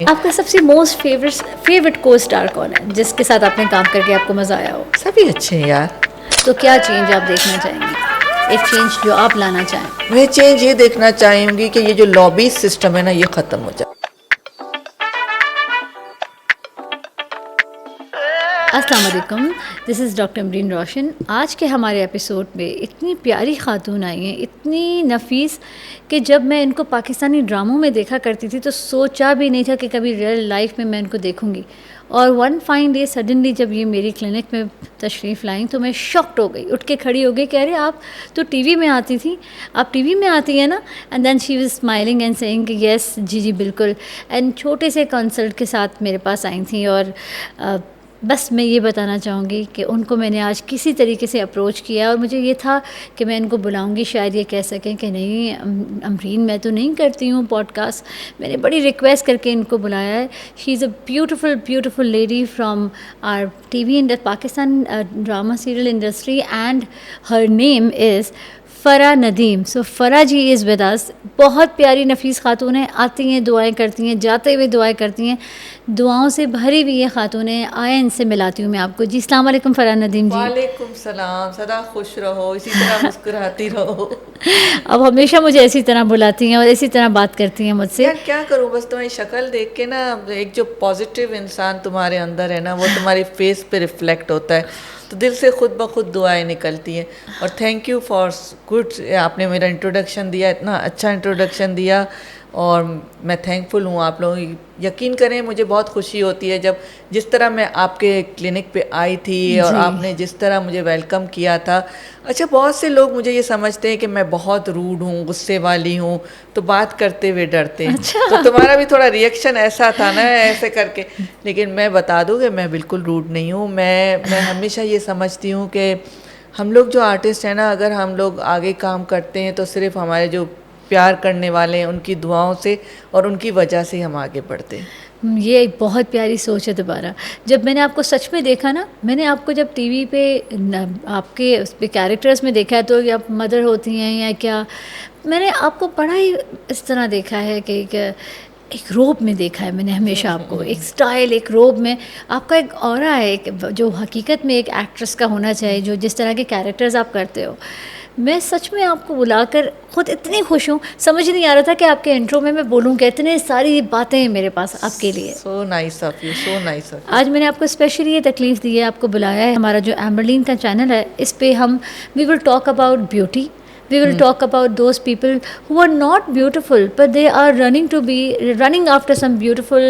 आपका सबसे most favourite को स्टार कौन है जिसके साथ आपने काम करके आपको मज़ा आया हो? सभी अच्छे हैं यार। तो क्या चेंज आप देखना चाहेंगे, एक चेंज जो आप लाना चाहें? मैं चेंज ये देखना चाहूँगी कि ये जो लॉबी सिस्टम है ना, ये ख़त्म हो जाए। अस्सलाम वालेकुम, दिस इज़ डॉक्टर अमरीन रोशन। आज के हमारे एपिसोड में इतनी प्यारी खातून आई हैं, इतनी नफीस, कि जब मैं इनको पाकिस्तानी ड्रामों में देखा करती थी तो सोचा भी नहीं था कि कभी रियल लाइफ में मैं इनको देखूंगी। और वन फाइन डे सडनली जब ये मेरी क्लिनिक में तशरीफ़ लाईं तो मैं शॉक्ड हो गई, उठ के खड़ी हो गई, कह रहे आप तो टीवी में आती थी, आप टीवी में आती हैं ना? And then she was smiling and saying कि यस जी जी बिल्कुल। एंड छोटे से कंसल्ट के साथ मेरे पास आई थी। और बस मैं ये बताना चाहूँगी कि उनको मैंने आज किसी तरीके से अप्रोच किया और मुझे ये था कि मैं इनको बुलाऊंगी, शायद ये कह सकें कि नहीं अमरीन मैं तो नहीं करती हूँ पॉडकास्ट। मैंने बड़ी रिक्वेस्ट करके इनको बुलाया है। She is a beautiful lady from R TV in the Pakistan drama serial industry and her name is Farah Nadeem. So Farah ji is with us. बहुत प्यारी नफीस खातून है, आती हैं दुआएं करती हैं, जाते हुए दुआएं करती हैं, दुआओं से भरी हुई ये खातून है। आए इनसे मिलाती हूँ मैं आपको। जी अस्सलाम वालेकुम फ़रा नदीम जी। वालेकुम सलाम, सदा खुश रहो, इसी तरह मुस्कुराती रहो। अब हमेशा मुझे इसी तरह बुलाती हैं और इसी तरह बात करती हैं मुझसे। यार क्या करूँ, बस तुम्हारी शक्ल देख के ना, एक जो पॉजिटिव इंसान तुम्हारे अंदर है ना, वो तुम्हारी फेस पे रिफ्लेक्ट होता है, तो दिल से खुद ब खुद दुआएं निकलती हैं। और थैंक यू फॉर गुड, आपने मेरा इंट्रोडक्शन दिया, इतना अच्छा इंट्रोडक्शन दिया, और मैं थैंकफुल हूँ आप लोग। यकीन करें मुझे बहुत खुशी होती है जब जिस तरह मैं आपके क्लिनिक पे आई थी और आपने जिस तरह मुझे वेलकम किया था। अच्छा, बहुत से लोग मुझे ये समझते हैं कि मैं बहुत रूड हूँ, गुस्से वाली हूँ, तो बात करते हुए डरते हैं। अच्छा। तो तुम्हारा भी थोड़ा रिएक्शन ऐसा था ना, ऐसे करके। लेकिन मैं बता दूँ कि मैं बिल्कुल रूड नहीं हूँ। मैं हमेशा ये समझती हूँ कि हम लोग जो आर्टिस्ट हैं ना, अगर हम लोग आगे काम करते हैं तो सिर्फ हमारे जो प्यार करने वाले हैं उनकी दुआओं से और उनकी वजह से हम आगे बढ़ते हैं। ये एक बहुत प्यारी सोच है। दोबारा जब मैंने आपको सच में देखा ना, मैंने आपको जब टीवी पे आपके उस पे कैरेक्टर्स में देखा है तो आप मदर होती हैं या क्या, मैंने आपको बड़ा ही इस तरह देखा है कि एक रोब में देखा है मैंने हमेशा आपको, एक स्टाइल, एक रोब में आपका एक ऑरा है, एक जो हकीकत में एक एक्ट्रेस का होना चाहिए, जो जिस तरह के कैरेक्टर्स आप करते हो। मैं सच में आपको बुलाकर खुद इतनी खुश हूँ, समझ नहीं आ रहा था कि आपके इंट्रो में मैं बोलूँ कि इतने सारी बातें हैं मेरे पास आपके लिए। So nice of you, so nice of you. आज मैंने आपको स्पेशली ये तकलीफ़ दी है, आपको बुलाया है। हमारा जो एमरलिन का चैनल है, इस पे हम we will talk about beauty, we will talk about those people who are not beautiful but they are running after some beautiful,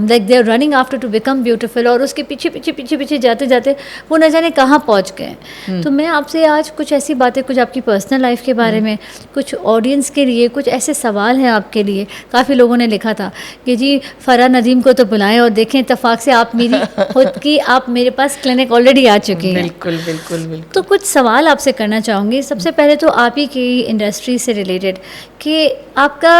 like they are running after to become beautiful, और उसके पीछे जाते जाते वो न जाने कहाँ पहुँच गए। तो मैं आपसे आज कुछ ऐसी बातें, कुछ आपकी पर्सनल लाइफ के बारे में, कुछ ऑडियंस के लिए कुछ ऐसे सवाल हैं आपके लिए। काफ़ी लोगों ने लिखा था कि जी फ़रा नदीम को तो बुलाएं, और देखें इत्तेफाक से आप मेरी खुद की, आप मेरे पास क्लिनिक ऑलरेडी आ चुकी हैं। बिल्कुल बिल्कुल बिल्कुल। तो कुछ सवाल आपसे करना चाहूँगी। सबसे पहले तो आप ही की इंडस्ट्री से रिलेटेड कि आपका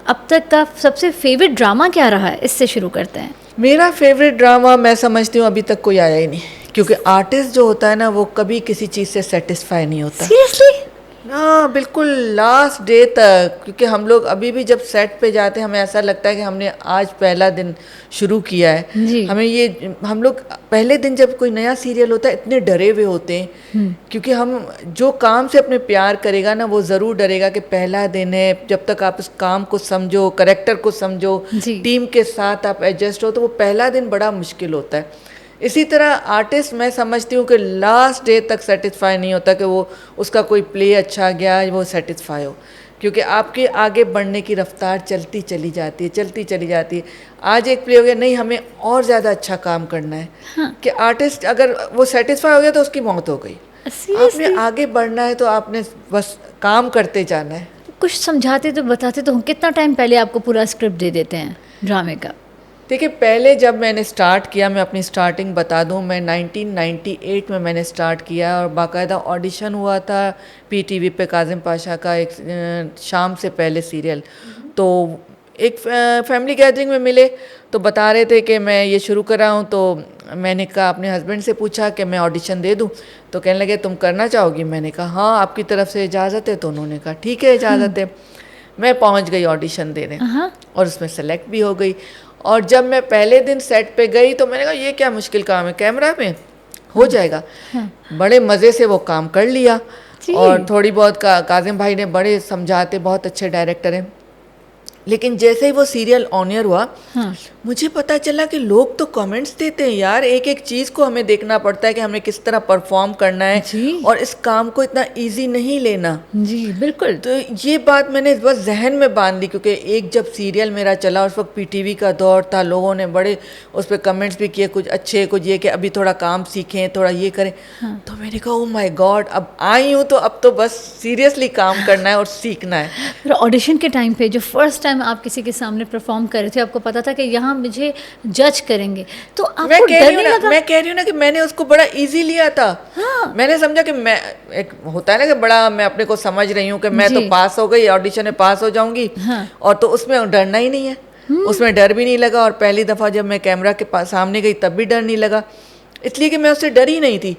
अब तक का सबसे फेवरेट ड्रामा क्या रहा है, इससे शुरू करते हैं। मेरा फेवरेट ड्रामा मैं समझती हूँ अभी तक कोई आया ही नहीं, क्योंकि आर्टिस्ट जो होता है ना, वो कभी किसी चीज़ से सेटिस्फाई नहीं होता। सीरियसली? हाँ बिल्कुल, लास्ट डे तक। क्योंकि हम लोग अभी भी जब सेट पे जाते हैं हमें ऐसा लगता है कि हमने आज पहला दिन शुरू किया है जी। हम लोग पहले दिन जब कोई नया सीरियल होता है इतने डरे हुए होते हैं, क्योंकि हम जो काम से अपने प्यार करेगा ना, वो ज़रूर डरेगा कि पहला दिन है। जब तक आप इस काम को समझो, करेक्टर को समझो, टीम के साथ आप एडजस्ट हो, तो वो पहला दिन बड़ा मुश्किल होता है। इसी तरह आर्टिस्ट मैं समझती हूँ कि लास्ट डे तक सेटिस्फाई नहीं होता कि वो उसका कोई प्ले अच्छा गया, वो सेटिस्फाई हो, क्योंकि आपके आगे बढ़ने की रफ्तार चलती चली जाती है। आज एक प्ले हो गया, नहीं हमें और ज़्यादा अच्छा काम करना है। हाँ। कि आर्टिस्ट अगर वो सेटिस्फाई हो गया तो उसकी मौत हो गई। आपने आगे बढ़ना है तो आपने बस काम करते जाना है। कुछ समझाते तो बताते तो, कितना टाइम पहले आपको पूरा स्क्रिप्ट दे देते हैं ड्रामे का? देखिए, पहले जब मैंने स्टार्ट किया, मैं अपनी स्टार्टिंग बता दूं, मैं 1998 में मैंने स्टार्ट किया और बाकायदा ऑडिशन हुआ था पीटीवी पे, काजिम पाशा का एक शाम से पहले सीरियल। तो एक फैमिली गैदरिंग में मिले तो बता रहे थे कि मैं ये शुरू कर रहा हूँ। तो मैंने कहा, अपने हस्बैंड से पूछा कि मैं ऑडिशन दे दूँ, तो कहने लगे तुम करना चाहोगी? मैंने कहा हाँ, आपकी तरफ से इजाज़त है? तो उन्होंने कहा ठीक है, इजाज़त है। मैं पहुंच गई ऑडिशन देने और उसमें सेलेक्ट भी हो गई। और जब मैं पहले दिन सेट पे गई तो मैंने कहा ये क्या मुश्किल काम है, कैमरा में हो जाएगा। बड़े मज़े से वो काम कर लिया। और थोड़ी बहुत काजिम भाई ने बड़े समझाते, बहुत अच्छे डायरेक्टर हैं। लेकिन जैसे ही वो सीरियल ऑन एयर हुआ, मुझे पता चला कि लोग तो कमेंट्स देते हैं यार, एक एक चीज़ को हमें देखना पड़ता है कि हमें किस तरह परफॉर्म करना है और इस काम को इतना इजी नहीं लेना। जी बिल्कुल। तो ये बात मैंने बस जहन में बांध ली, क्योंकि एक जब सीरियल मेरा चला उस वक्त पीटीवी का दौर था, लोगों ने बड़े उस पर कमेंट्स भी किए, कुछ अच्छे कुछ ये कि अभी थोड़ा काम सीखें, थोड़ा ये करें। तो मैंने कहा ओ माय गॉड, अब आई हूँ तो अब तो बस सीरियसली काम करना है और सीखना है। फिर ऑडिशन के टाइम पे जो फर्स्ट टाइम आप किसी के सामने परफॉर्म कर रहे थे, आपको पता था कि यहाँ मुझे जज करेंगे, तो आपको डर नहीं लगा? मैं कह रही हूँ ना कि मैंने उसको बड़ा इजी लिया था। मैंने समझा कि मैं, एक होता है ना कि बड़ा मैं अपने को समझ रही हूँ कि मैं तो पास हो गई, ऑडिशन में पास हो जाऊंगी, और तो उसमें डरना ही नहीं है। उसमें डर भी नहीं लगा। और पहली दफ़ा जब मैं कैमरा के सामने गई तब भी डर नहीं लगा, इसलिए कि मैं उससे डरी नहीं थी।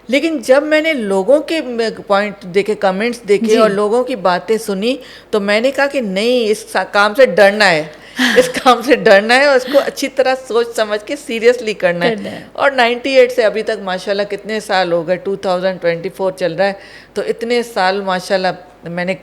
लेकिन जब मैंने लोगों के पॉइंट देखे, कमेंट्स देखे और लोगों की बातें सुनी, तो मैंने कहा कि नहीं, इस काम से डरना है, इस काम से डरना है और इसको अच्छी तरह सोच समझ के सीरियसली करना है। और 98 से अभी तक माशाल्लाह कितने साल हो गए, 2024 चल रहा है, तो इतने साल माशाल्लाह मैंने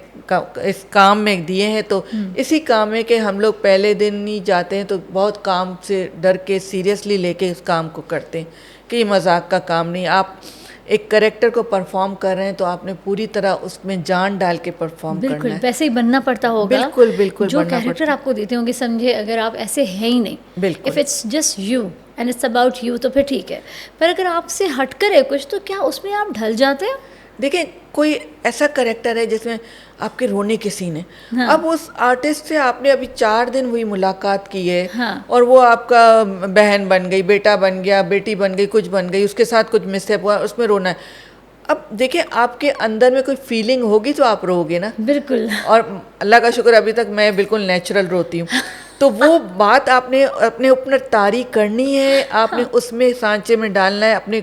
इस काम में दिए हैं। तो इसी काम में कि हम लोग पहले दिन ही जाते हैं तो बहुत काम से डर के सीरियसली लेके उस काम को करते हैं कि ये मजाक का काम नहीं। आप एक करेक्टर को परफॉर्म कर रहे हैं तो आपने पूरी तरह उसमें जान डाल के परफॉर्म करना है। बिल्कुल, वैसे ही बनना पड़ता होगा। बिल्कुल बिल्कुल, जो कैरेक्टर आपको देते होंगे, समझे अगर आप ऐसे हैं ही नहीं, if it's just you and it's about you तो फिर ठीक है, पर अगर आपसे हटकर है कुछ तो क्या उसमें आप ढल जाते हैं? देखिए, कोई ऐसा करेक्टर है जिसमें आपके रोने के सीन है। अब उस आर्टिस्ट से आपने अभी 4 दिन हुई मुलाकात की है, और वो आपका बहन बन गई, बेटा बन गया, बेटी बन गई, कुछ बन गई, उसके साथ कुछ मिसहैप हुआ, उसमें रोना है। अब देखिए, आपके अंदर में कोई फीलिंग होगी तो आप रोगे ना। बिल्कुल। और अल्लाह का शुक्र अभी तक मैं बिल्कुल नेचुरल रोती हूँ। तो वो बात आपने अपने ऊपर तारीख करनी है, आपने उसमें सांचे में डालना है, अपने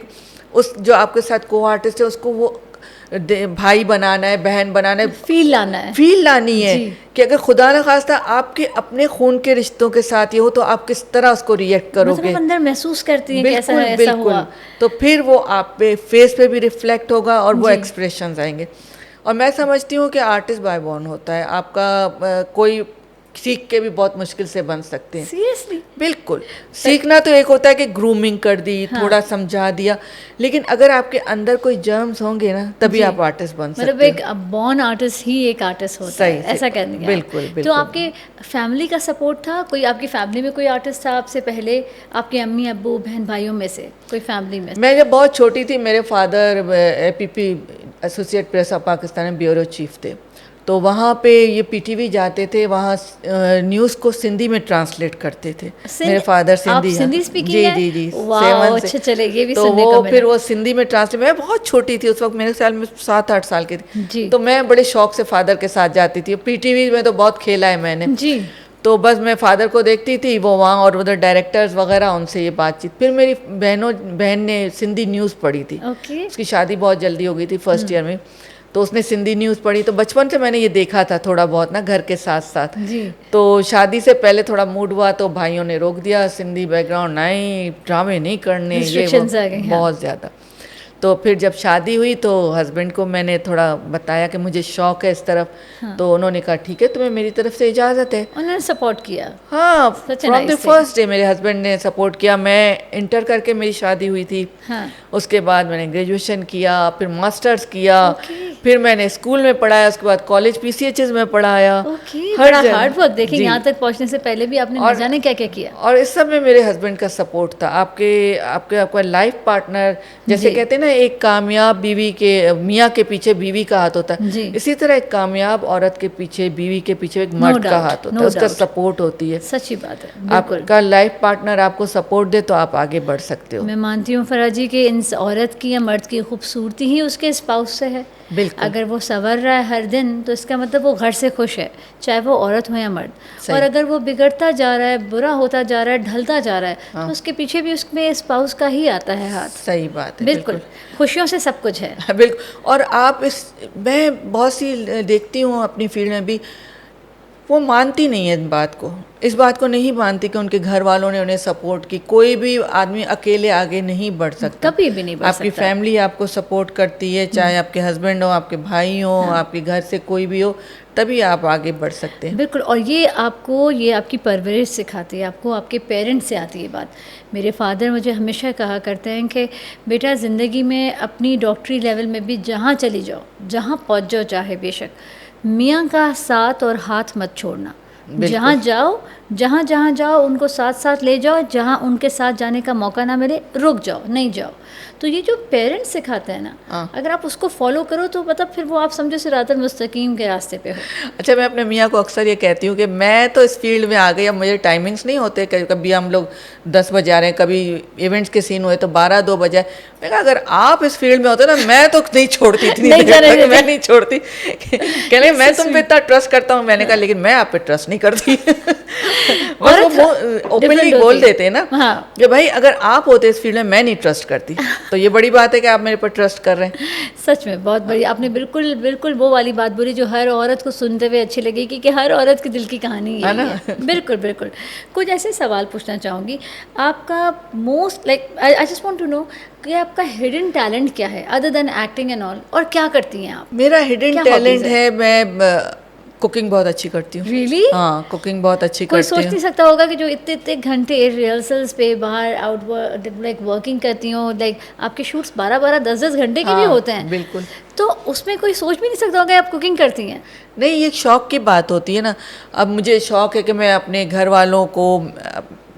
उस जो आपके साथ को आर्टिस्ट है उसको वो भाई बनाना है, बहन बनाना है, फील लाना है, फील लानी है कि अगर खुदा न खास्ता आपके अपने खून के रिश्तों के साथ ये हो तो आप किस तरह उसको रिएक्ट करोगे। मतलब अंदर महसूस करती हैं कि ऐसा हुआ, तो फिर वो आप पे फेस पे भी रिफ्लेक्ट होगा और वो एक्सप्रेशंस आएंगे। और मैं समझती हूँ कि आर्टिस्ट बाय बॉर्न होता है, आपका कोई सीख के भी बहुत मुश्किल से बन सकते हैं। सीरियसली? बिल्कुल। सीखना तो एक होता है कि ग्रूमिंग कर दी, थोड़ा समझा दिया, लेकिन अगर आपके अंदर कोई जर्म्स होंगे ना तभी आप आर्टिस्ट बन सकते हैं। मतलब एक बॉर्न आर्टिस्ट ही एक आर्टिस्ट होता है, ऐसा कहने का। बिल्कुल। तो आपके फैमिली का सपोर्ट था? कोई आपकी फैमिली में कोई आर्टिस्ट था आपसे पहले? आपके अम्मी अब्बू बहन भाइयों में से कोई फैमिली में? मैं जब बहुत छोटी थी, मेरे father APP associate press of Pakistan में ब्यूरो चीफ थे, तो वहाँ पे ये पीटीवी जाते थे, वहाँ न्यूज़ को सिंधी में ट्रांसलेट करते थे। मेरे फादर सिंधी हैं। सिंधी स्पीकिंग है? जी। वाह, अच्छा, चले ये भी तो सुनने को वो मिला। फिर वो सिंधी में ट्रांसलेट, मैं बहुत छोटी थी उस वक्त, मेरे ख्याल में 7-8 साल की थी, तो मैं बड़े शौक से फादर के साथ जाती थी। पीटीवी में तो बहुत खेला है मैंने जी। तो बस मैं फादर को देखती थी, वो वहाँ और उधर डायरेक्टर्स वगैरह, उनसे ये बातचीत। फिर मेरी बहन ने सिंधी न्यूज़ पढ़ी थी, उसकी शादी बहुत जल्दी हो गई थी फर्स्ट ईयर में, तो उसने सिंधी न्यूज़ पढ़ी। तो बचपन से मैंने ये देखा था थोड़ा बहुत ना, घर के साथ साथ जी। तो शादी से पहले थोड़ा मूड हुआ तो भाइयों ने रोक दिया, सिंधी बैकग्राउंड नहीं, ड्रामे नहीं करने, ये बहुत ज़्यादा। तो फिर जब शादी हुई तो हस्बैंड को मैंने थोड़ा बताया कि मुझे शौक है इस तरफ, तो उन्होंने कहा ठीक है, तुम्हें मेरी तरफ से इजाज़त है। उन्होंने सपोर्ट किया? हाँ, फ्रॉम द फर्स्ट डे मेरे हस्बैंड ने सपोर्ट किया। मैं इंटर करके मेरी शादी हुई थी, उसके बाद मैंने ग्रेजुएशन किया, फिर मास्टर्स किया, फिर मैंने स्कूल में पढ़ाया, उसके बाद कॉलेज PCHS में पढ़ाया। बड़ा हार्ड वर्क। देखिए, यहाँ तक पहुँचने से पहले भी आपने न जाने क्या क्या किया। और इस सब में मेरे हस्बैंड का सपोर्ट था। आपका लाइफ पार्टनर, जैसे कहते हैं ना, एक कामयाब बीवी के मियाँ के पीछे बीवी का हाथ होता है, इसी तरह एक कामयाब औरत के पीछे, बीवी के पीछे एक मर्द का हाथ होता है, उसका सपोर्ट होती है। सच्ची बात है। आपका लाइफ पार्टनर आपको सपोर्ट दे तो आप आगे बढ़ सकते हो। मैं मानती हूँ फराह जी कि इन औरत की या मर्द की खूबसूरती ही उसके स्पाउस से है। बिल्कुल। अगर वो संवर रहा है हर दिन तो इसका मतलब वो घर से खुश है, चाहे वो औरत हो या मर्द। और अगर वो बिगड़ता जा रहा है, बुरा होता जा रहा है, ढलता जा रहा है, तो उसके पीछे भी उसमें स्पाउस का ही आता है हाथ। सही बात है। बिल्कुल। खुशियों से सब कुछ है। बिल्कुल। और आप मैं बहुत सी देखती हूँ अपनी फील्ड में भी, वो मानती नहीं है इस बात को नहीं मानती कि उनके घर वालों ने उन्हें सपोर्ट की। कोई भी आदमी अकेले आगे नहीं बढ़ सकता, कभी भी नहीं बढ़ आपकी सकता। फैमिली आपको सपोर्ट करती है, चाहे आपके हस्बैंड हो, आपके भाई हो, आपके घर से कोई भी हो, तभी आप आगे बढ़ सकते हैं। बिल्कुल, और ये आपकी परवरिश सिखाती है, आपको आपके पेरेंट्स से आती है बात। मेरे फादर मुझे हमेशा कहा करते हैं कि बेटा ज़िंदगी में अपनी डॉक्टरी लेवल में भी जहाँ चली जाओ, जहाँ पहुँच जाओ चाहे बेशक, मियाँ का साथ और हाथ मत छोड़ना। जहाँ जाओ, जहाँ जहाँ जाओ उनको साथ साथ ले जाओ, जहाँ उनके साथ जाने का मौका ना मिले रुक जाओ, नहीं जाओ। तो ये जो पेरेंट्स सिखाते हैं ना, अगर आप उसको फॉलो करो तो मतलब फिर वो आप समझो सिरातुल मुस्तकीम के रास्ते पे हो। अच्छा, मैं अपने मियाँ को अक्सर ये कहती हूँ कि मैं तो इस फील्ड में आ गई, अब मुझे टाइमिंग्स नहीं होते, कभी हम लोग 10 बजे आ रहे हैं, कभी इवेंट्स के सीन हुए तो 12-2 बजे। मैं कहा अगर आप इस फील्ड में होते ना, मैं तो नहीं छोड़ती, इतनी देर तक मैं नहीं छोड़ती। कह रहे मैं तुम पे इतना ट्रस्ट करता हूँ। मैंने कहा लेकिन मैं आप पे ट्रस्ट नहीं करती। बस वो ओपनली बोल देते हैं ना कि भाई अगर आप होते इस फील्ड में, मैं नहीं ट्रस्ट करती। तो ये बड़ी बात है कि आप मेरे पर ट्रस्ट कर रहे हैं। सच में बहुत बड़ी आपने बिल्कुल बिल्कुल वो वाली बात बोली जो हर औरत को सुनते हुए अच्छी लगेगी कि हर औरत के दिल की कहानी है ना। बिल्कुल बिल्कुल। कुछ ऐसे सवाल पूछना चाहूँगी, आपका most I just want to know कि आपका हिडन टैलेंट क्या है other than acting and all, और क्या करती हैं आप? मेरा हिडन टैलेंट है, मैं कुकिंग बहुत अच्छी करती हूँ। Really? हाँ, कुकिंग बहुत अच्छी करती हूँ। कोई सोच नहीं सकता होगा कि जो इतने इतने घंटे रिहर्सल्स पे बाहर वर्किंग करती हूँ, आपके शूट्स 12-12, 10-10 घंटे के भी होते हैं। बिल्कुल। तो उसमें कोई सोच भी नहीं सकता होगा आप कुकिंग करती हैं। नहीं, ये शौक की बात होती है ना। अब मुझे शौक है कि मैं अपने घर वालों को,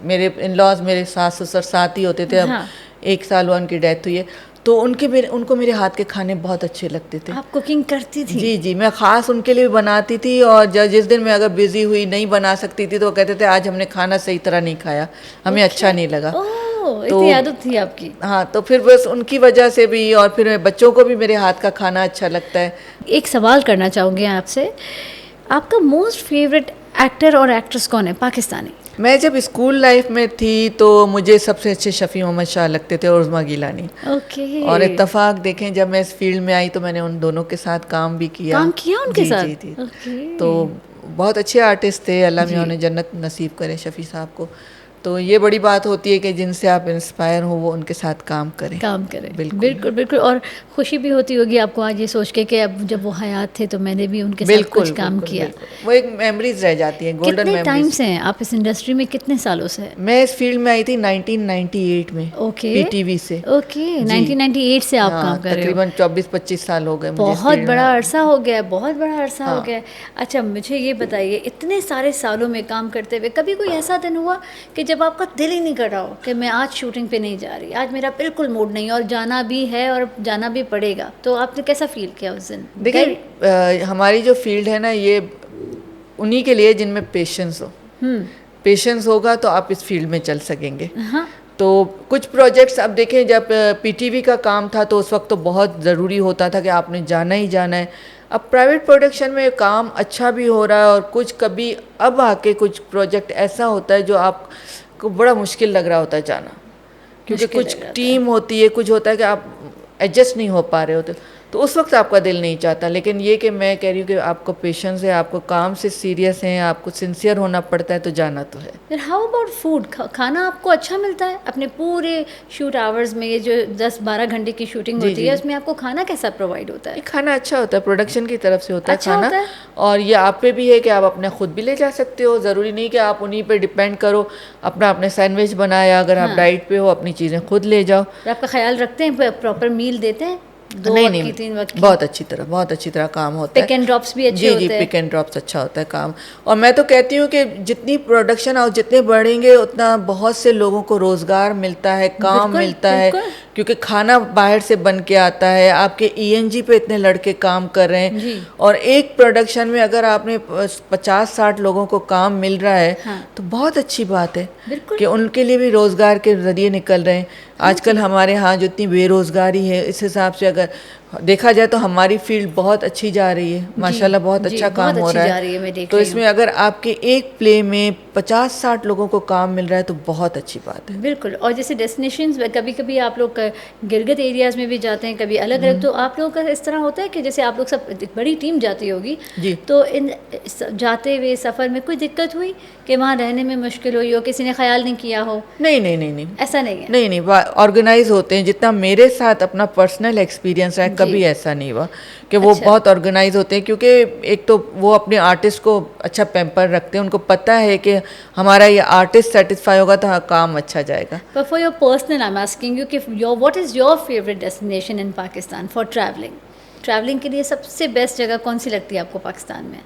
मेरे इन लॉज मेरे सास ससुर साथ ही होते थे। अब 1 साल हुआ उनकी डेथ हुई है, तो उनको मेरे हाथ के खाने बहुत अच्छे लगते थे। आप कुकिंग करती थी? जी जी, मैं ख़ास उनके लिए भी बनाती थी, और जिस दिन मैं अगर बिज़ी हुई नहीं बना सकती थी तो वो कहते थे आज हमने खाना सही तरह नहीं खाया, हमें अच्छा नहीं लगा। तो इतनी आदत थी आपकी? हाँ, तो फिर बस उनकी वजह से भी, और फिर बच्चों को भी मेरे हाथ का खाना अच्छा लगता है। एक सवाल करना चाहूँगी आपसे, आपका मोस्ट फेवरेट एक्टर और एक्ट्रेस कौन है पाकिस्तानी? मैं जब स्कूल लाइफ में थी तो मुझे सबसे अच्छे शफ़ी मोहम्मद शाह लगते थे और उज़्मा गिलानी। ओके। और इत्तेफाक देखें, जब मैं इस फील्ड में आई तो मैंने उन दोनों के साथ काम भी किया। उनके साथ? जी जी। तो बहुत अच्छे आर्टिस्ट थे, अल्लाह में उन्हें जन्नत नसीब करे शफ़ी साहब को। तो ये बड़ी बात होती है कि जिनसे आप इंस्पायर हो वो उनके साथ काम करें। बिल्कुल बिल्कुल बिल्कुल। और खुशी भी होती होगी आपको आज ये सोच के कि अब जब वो हयात थे तो मैंने भी उनके साथ कुछ काम किया। वो एक मेमोरीज रह जाती हैं, गोल्डन मेमोरीज। कितने टाइम से हैं आप इस इंडस्ट्री में, कितने सालों से? मैं इस फील्ड में आई थी 1998 में। ओके। पीटीवी से। ओके, 1998 से आप काम कर रहे हो। तकरीबन 24-25 साल हो गए मुझे। बहुत बड़ा अरसा हो गया, बहुत बड़ा अरसा हो गया। अच्छा, मुझे ये बताइए, इतने सारे सालों में काम करते हुए कभी कोई ऐसा दिन हुआ कि जब आपका दिल ही नहीं कर रहा हो कि मैं आज शूटिंग पे नहीं जा रही, आज मेरा बिल्कुल मूड नहीं और जाना भी है और जाना भी पड़ेगा, तो आपने कैसा फील किया उस दिन? देखिए, हमारी जो फील्ड है ना, ये उन्हीं के लिए जिनमें पेशेंस हो। पेशेंस होगा तो आप इस फील्ड में चल सकेंगे। हाँ। तो कुछ प्रोजेक्ट्स, अब देखें, जब पीटीवी का काम था तो उस वक्त तो बहुत ज़रूरी होता था कि आपने जाना ही जाना है। अब प्राइवेट प्रोडक्शन में काम अच्छा भी हो रहा है, और कुछ कभी अब आके कुछ प्रोजेक्ट ऐसा होता है जो आपको बड़ा मुश्किल लग रहा होता है जाना, क्योंकि कुछ टीम होती है, कुछ होता है कि आप एडजस्ट नहीं हो पा रहे होते, तो उस वक्त आपका दिल नहीं चाहता। लेकिन ये कि मैं कह रही हूँ कि आपको पेशेंस है, आपको काम से सीरियस हैं, आपको सिंसियर होना पड़ता है, तो जाना तो है। फिर हाउ अबाउट फूड? खाना आपको अच्छा मिलता है अपने पूरे शूट आवर्स में? ये जो 10-12 घंटे की शूटिंग होती है उसमें आपको खाना कैसा प्रोवाइड होता है? खाना अच्छा होता है, प्रोडक्शन की तरफ से होता है अच्छा खाना होता है? और ये आप पे भी है कि आप अपने खुद भी ले जा सकते हो, ज़रूरी नहीं कि आप उन्हीं पे डिपेंड करो। आपने सैंडविच बनाया, अगर आप डाइट पे हो अपनी चीज़ें खुद ले जाओ। आपका ख्याल रखते हैं, प्रॉपर मील देते हैं? नहीं, 3 वक्त बहुत अच्छी तरह काम होता है। पिक एंड ड्रॉप्स भी अच्छे होते हैं? जी, पिक एंड ड्रॉप्स अच्छा होता है काम। और मैं तो कहती हूँ कि जितनी प्रोडक्शन और जितने बढ़ेंगे उतना बहुत से लोगों को रोज़गार मिलता है, काम मिलता है, क्योंकि खाना बाहर से बन के आता है। आपके ईएनजी पे इतने लड़के काम कर रहे हैं, और एक प्रोडक्शन में अगर आपने 50-60 लोगों को काम मिल रहा है तो बहुत अच्छी बात है कि उनके लिए भी रोज़गार के ज़रिए निकल रहे हैं। आजकल हमारे यहाँ जितनी बेरोज़गारी है, इस हिसाब से अगर देखा जाए तो हमारी फील्ड बहुत अच्छी जा रही है, माशाल्लाह बहुत जी, अच्छा बहुत काम हो अच्छी रहा जा रही है, है। मैं देख तो रही इसमें अगर आपके एक प्ले में 50-60 लोगों को काम मिल रहा है तो बहुत अच्छी बात है। बिल्कुल। और जैसे डेस्टिनेशंस कभी कभी आप लोग गिरगित एरियाज़ में भी जाते हैं, कभी अलग अलग, तो आप लोगों का इस तरह होता है कि जैसे आप लोग सब एक बड़ी टीम जाती होगी, जी। तो इन जाते हुए सफ़र में कोई दिक्कत हुई कि वहाँ रहने में मुश्किल हुई हो, किसी ने ख्याल नहीं किया हो? नहीं नहीं नहीं नहीं, ऐसा नहीं है? नहीं नहीं, ऑर्गेनाइज होते हैं। जितना मेरे साथ अपना पर्सनल एक्सपीरियंस रहा है, कभी ऐसा नहीं हुआ कि वो अच्छा। बहुत ऑर्गेनाइज होते हैं, क्योंकि एक तो वो अपने आर्टिस्ट को अच्छा पैम्पर रखते हैं, उनको पता है कि हमारा ये आर्टिस्ट सेटिस्फाई होगा तो हाँ, काम अच्छा जाएगा। But for your personal, I'm asking you कि what is your favorite destination in Pakistan for traveling? Travelling के लिए सबसे बेस्ट जगह कौन सी लगती है आपको पाकिस्तान में?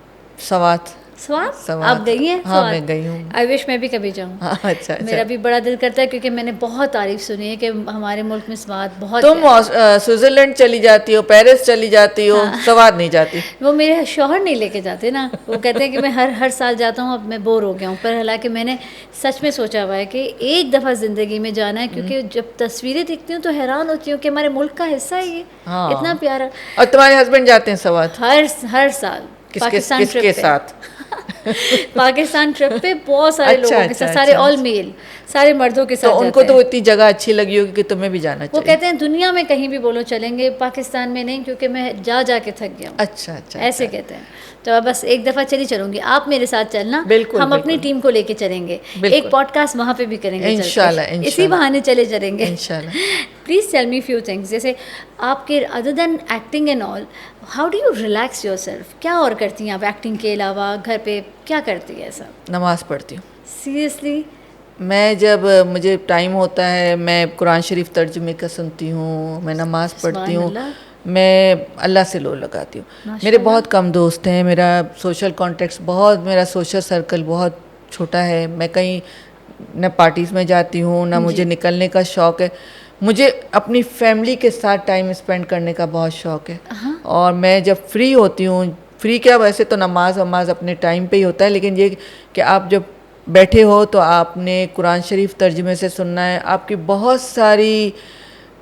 सवात। स्वात? सवात। आप गई हैं? हाँ, मैं गई हूँ। आई विश मैं भी कभी जाऊँ। हाँ, अच्छा मेरा अच्छा। भी बड़ा दिल करता है, क्योंकि मैंने बहुत तारीफ सुनी है कि हमारे मुल्क में स्वात बहुत तुम प्यारा है। स्विट्जरलैंड चली जाती हो, पेरिस चली जाती हो, हाँ। सवात नहीं जाती। वो मेरे शौहर नहीं लेके जाते ना, वो कहते हैं कि मैं हर साल जाता हूँ, अब मैं बोर हो गया हूँ। पर हालांकि मैंने सच में सोचा हुआ है कि एक दफ़ा ज़िंदगी में जाना है, क्योंकि जब तस्वीरें दिखती हूँ तो हैरान होती हूँ कि हमारे मुल्क का हिस्सा है ये, हाँ। इतना प्यारा। और तुम्हारे हस्बैंड जाते हैं सवात? हर साल पाकिस्तान ट्रिप किसके पे। साथ? पाकिस्तान ट्रिप पे बहुत सारे अच्छा, लोगों के अच्छा, साथ, सारे अच्छा। ऑल मेल, सारे मर्दों के तो साथ उनको जाते तो हैं। इतनी जगह अच्छी लगी होगी कि तुम्हें भी जाना वो चाहिए। कहते हैं दुनिया में कहीं भी बोलो चलेंगे, पाकिस्तान में नहीं, क्योंकि मैं जा के थक गया हूँ। अच्छा अच्छा। ऐसे अच्छा। कहते हैं। तो अब बस एक दफ़ा चली चलूँगी, आप मेरे साथ चलना। बिल्कुल, हम अपनी बिल्कुल। टीम को लेके चलेंगे, बिल्कुल। एक पॉडकास्ट वहाँ पे भी करेंगे, इंशाल्लाह, चल के इसी इंशाल्लाह। बहाने चले चलेंगे। इंशाल्लाह। Please tell me few things, जैसे आपके other than acting and all, how do you relax yourself? क्या और करती हैं आप एक्टिंग के अलावा? घर पे क्या करती है ऐसा? नमाज़ पढ़ती हूँ। सीरियसली? मैं जब मुझे टाइम होता है, मैं कुरान शरीफ तर्जुमे का सुनती हूँ, मैं नमाज़ पढ़ती हूँ, मैं अल्लाह से लो लगाती हूँ। मेरे बहुत कम दोस्त हैं, मेरा सोशल कॉन्टेक्ट्स बहुत, मेरा सोशल सर्कल बहुत छोटा है। मैं कहीं न पार्टीज़ में जाती हूँ, ना मुझे निकलने का शौक़ है। मुझे अपनी फैमिली के साथ टाइम स्पेंड करने का बहुत शौक़ है। और मैं जब फ्री होती हूँ, फ्री क्या, वैसे तो नमाज अपने टाइम पे ही होता है, लेकिन ये कि आप जब बैठे हो तो आपने कुरान शरीफ तर्जुमे से सुनना है। आपकी बहुत सारी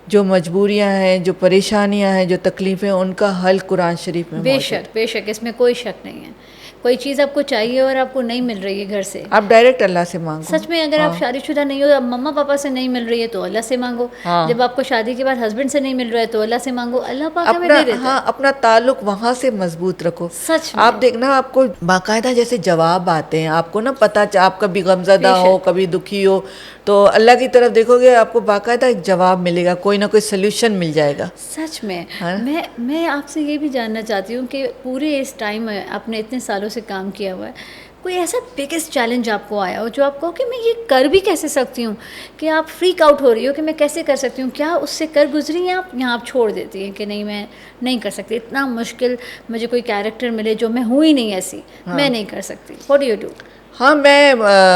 जो मजबूरियां हैं, जो परेशानियां हैं, जो तकलीफ़ें, उनका हल कुरान शरीफ में मौजूद है। बेशक, इसमें कोई शक नहीं है। कोई चीज़ आपको चाहिए और आपको नहीं मिल रही है घर से, आप डायरेक्ट अल्लाह से मांगो। सच में, अगर आप शादीशुदा नहीं हो, मम्मा पापा से नहीं मिल रही है तो अल्लाह से मांगो। जब आपको शादी के बाद हस्बैंड से नहीं मिल रहा है तो अल्लाह से मांगो, अल्लाह पाक हमें दे देता है। हाँ, अपना ताल्लुक वहाँ से मजबूत रखो। सच में। आप देखना, आपको बाकायदा जैसे जवाब आते हैं, आपको ना पता, आप कभी गमज़दा हो, कभी दुखी हो, तो अल्लाह की तरफ देखोगे, आपको बाकायदा एक जवाब मिलेगा, कोई ना कोई सोल्यूशन मिल जाएगा। सच में। मैं आपसे ये भी जानना चाहती हूँ कि पूरे इस टाइम में आपने इतने सालों से काम किया हुआ है, कोई ऐसा बिगेस्ट चैलेंज आपको आया हो जो आप कहो कि मैं ये कर भी कैसे सकती हूँ, कि आप फ्रीक आउट हो रही हो कि मैं कैसे कर सकती हूँ? क्या उससे कर गुजरी हैं आप, यहाँ आप छोड़ देती हैं कि नहीं, मैं नहीं कर सकती, इतना मुश्किल मुझे कोई कैरेक्टर मिले जो मैं हूँ ही नहीं ऐसी, मैं नहीं कर सकती? What do you do? हाँ, मैं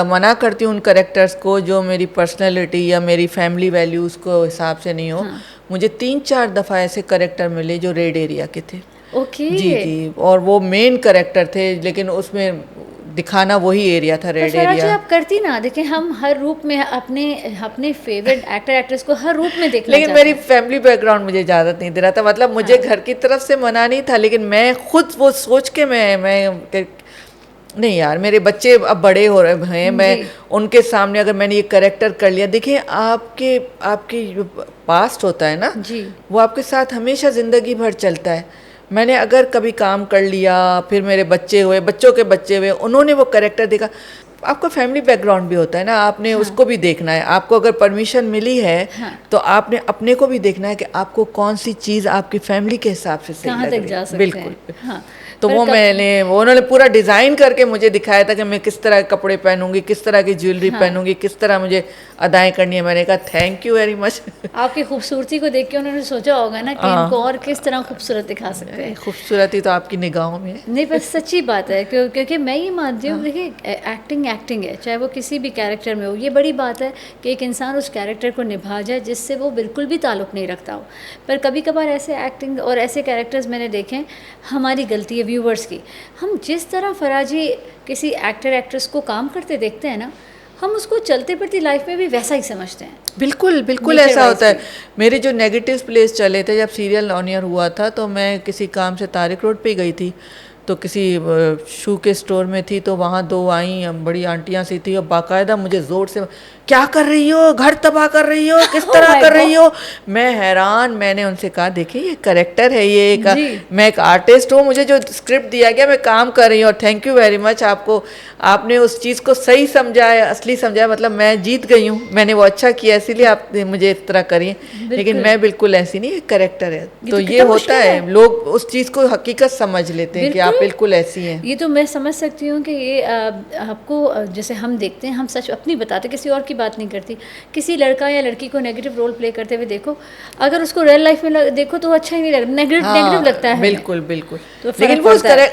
मना करती हूँ उन करेक्टर्स को जो मेरी पर्सनैलिटी या मेरी फैमिली वैल्यूज़ को हिसाब से नहीं हो। मुझे 3-4 दफ़ा ऐसे करेक्टर मिले जो रेड एरिया के थे। ओके। जी, और वो मेन करेक्टर थे, लेकिन उसमें दिखाना वही एरिया था, रेड एरिया। आप करती ना, देखिए हम हर रूप में अपने फेवरेट एक्टर एक्ट्रेस को हर रूप में देखना लेकिन मेरी फैमिली बैकग्राउंड मुझे इजाज़त नहीं दे रहा था, मतलब मुझे घर की तरफ से मना नहीं था, लेकिन मैं खुद वो सोच के मैं नहीं यार, मेरे बच्चे अब बड़े हो रहे हैं, मैं उनके सामने अगर मैंने ये करेक्टर कर लिया, देखिए आपके जो पास्ट होता है ना जी, वो आपके साथ हमेशा ज़िंदगी भर चलता है। मैंने अगर कभी काम कर लिया, फिर मेरे बच्चे हुए, बच्चों के बच्चे हुए, उन्होंने वो करेक्टर देखा, आपका फैमिली बैकग्राउंड भी होता है ना, आपने उसको भी देखना है। आपको अगर परमिशन मिली है तो आपने अपने को भी देखना है कि आपको कौन सी चीज़ आपकी फैमिली के हिसाब से सही लग रही है। बिल्कुल। तो वो उन्होंने पूरा डिज़ाइन करके मुझे दिखाया था कि मैं किस तरह के कपड़े पहनूंगी, किस तरह की ज्वेलरी पहनूंगी, किस तरह मुझे अदाएं करनी है। मैंने कहा थैंक यू वेरी मच। आपकी खूबसूरती को देख के उन्होंने सोचा होगा ना कि इनको और किस तरह खूबसूरत दिखा सकते हैं। खूबसूरती तो आपकी निगाहों में है। नहीं, बस सच्ची बात है, क्योंकि मैं ये मानती हूँ, देखिए एक्टिंग है, चाहे वो किसी भी कैरेक्टर में हो। ये बड़ी बात है कि एक इंसान उस कैरेक्टर को निभा जाए जिससे वो बिल्कुल भी ताल्लुक़ नहीं रखता हो। पर कभी कभार ऐसे एक्टिंग और ऐसे कैरेक्टर्स मैंने देखे हैं, हमारी गलती है व्यूवर्स की। हम जिस तरह फराजी किसी एक्टर एक्ट्रेस को काम करते देखते हैं ना, हम उसको चलते फिरती लाइफ में भी वैसा ही समझते हैं। बिल्कुल बिल्कुल Nature ऐसा wise होता है। मेरे जो नेगेटिव प्लेस चले थे जब सीरियल ऑन एयर हुआ था, तो मैं किसी काम से तारिक रोड पे गई थी, तो किसी शू के स्टोर में थी, तो वहाँ दो आई बड़ी आंटियाँ सी थी और बाकायदा मुझे ज़ोर से, क्या कर रही हो, घर तबाह कर रही हो, किस Oh तरह my कर रही God. हो। मैं हैरान, मैंने उनसे कहा देखिए ये करेक्टर है, ये एक जी। मैं एक आर्टिस्ट हूँ, मुझे जो स्क्रिप्ट दिया गया मैं काम कर रही हूँ, और थैंक यू वेरी मच, आपको आपने उस चीज़ को सही समझाया, असली समझाया, मतलब मैं जीत गई हूँ, मैंने वो अच्छा किया, इसीलिए आप मुझे इस तरह करिए। लेकिन मैं बिल्कुल ऐसी नहीं, एक करेक्टर है। तो ये कितना होता मुश्किल है, लोग उस चीज़ को हकीकत समझ लेते हैं कि आप बिल्कुल ऐसी हैं। ये तो मैं समझ सकती हूँ कि ये आपको जैसे हम देखते हैं, हम सच अपनी बताते, किसी और की बात नहीं करती। किसी लड़का या लड़की को नेगेटिव रोल प्ले करते हुए देखो, अगर उसको रियल लाइफ में देखो तो अच्छा ही नहीं लगता, नेगेटिव लगता है। बिल्कुल बिल्कुल। तो लेकिन वो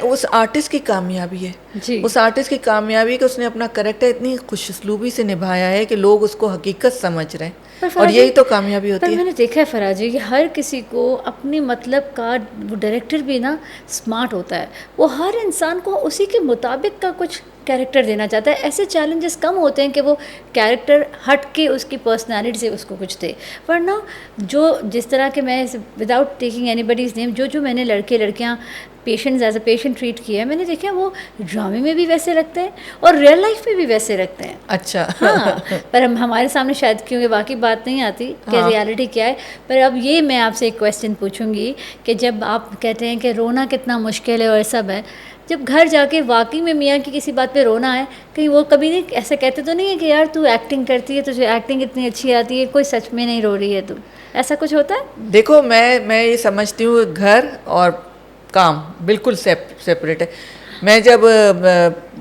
उस आर्टिस्ट की कामयाबी है जी। उस आर्टिस्ट की कामयाबी कि उसने अपना करेक्टर इतनी खुशस्लूबी से निभाया है कि लोग उसको हकीकत समझ रहे हैं, और यही तो कामयाबी होती है। मैंने देखा है फराजी कि हर किसी को अपनी मतलब का, वो डायरेक्टर भी ना स्मार्ट होता है, वो हर इंसान को उसी के मुताबिक का कुछ कैरेक्टर देना चाहता है। ऐसे चैलेंजेस कम होते हैं कि वो कैरेक्टर हट के उसकी पर्सनालिटी से उसको कुछ दे, वरना जो जिस तरह के मैं विदाउट टेकिंग एनीबडीज नेम, जो मैंने लड़के लड़कियाँ patients as a patient treat किया है, मैंने देखा वो ड्रामे में भी वैसे लगते हैं और रियल लाइफ में भी वैसे लगते हैं। अच्छा। हाँ, पर हमारे सामने शायद क्योंकि वाकई बात नहीं आती कि रियलिटी क्या है। पर अब ये मैं आपसे एक क्वेश्चन पूछूंगी कि जब आप कहते हैं कि रोना कितना मुश्किल है और सब है, जब घर जाके वाकई में मियाँ की किसी बात पे रोना है, कहीं वो कभी नहीं ऐसा कहते तो नहीं है कि यार तू एक्टिंग करती है, तुझे एक्टिंग इतनी अच्छी आती है, कोई सच में नहीं रो रही है तू, ऐसा कुछ होता है? देखो, मैं ये समझती हूँ घर और काम बिल्कुल सेपरेट है। मैं जब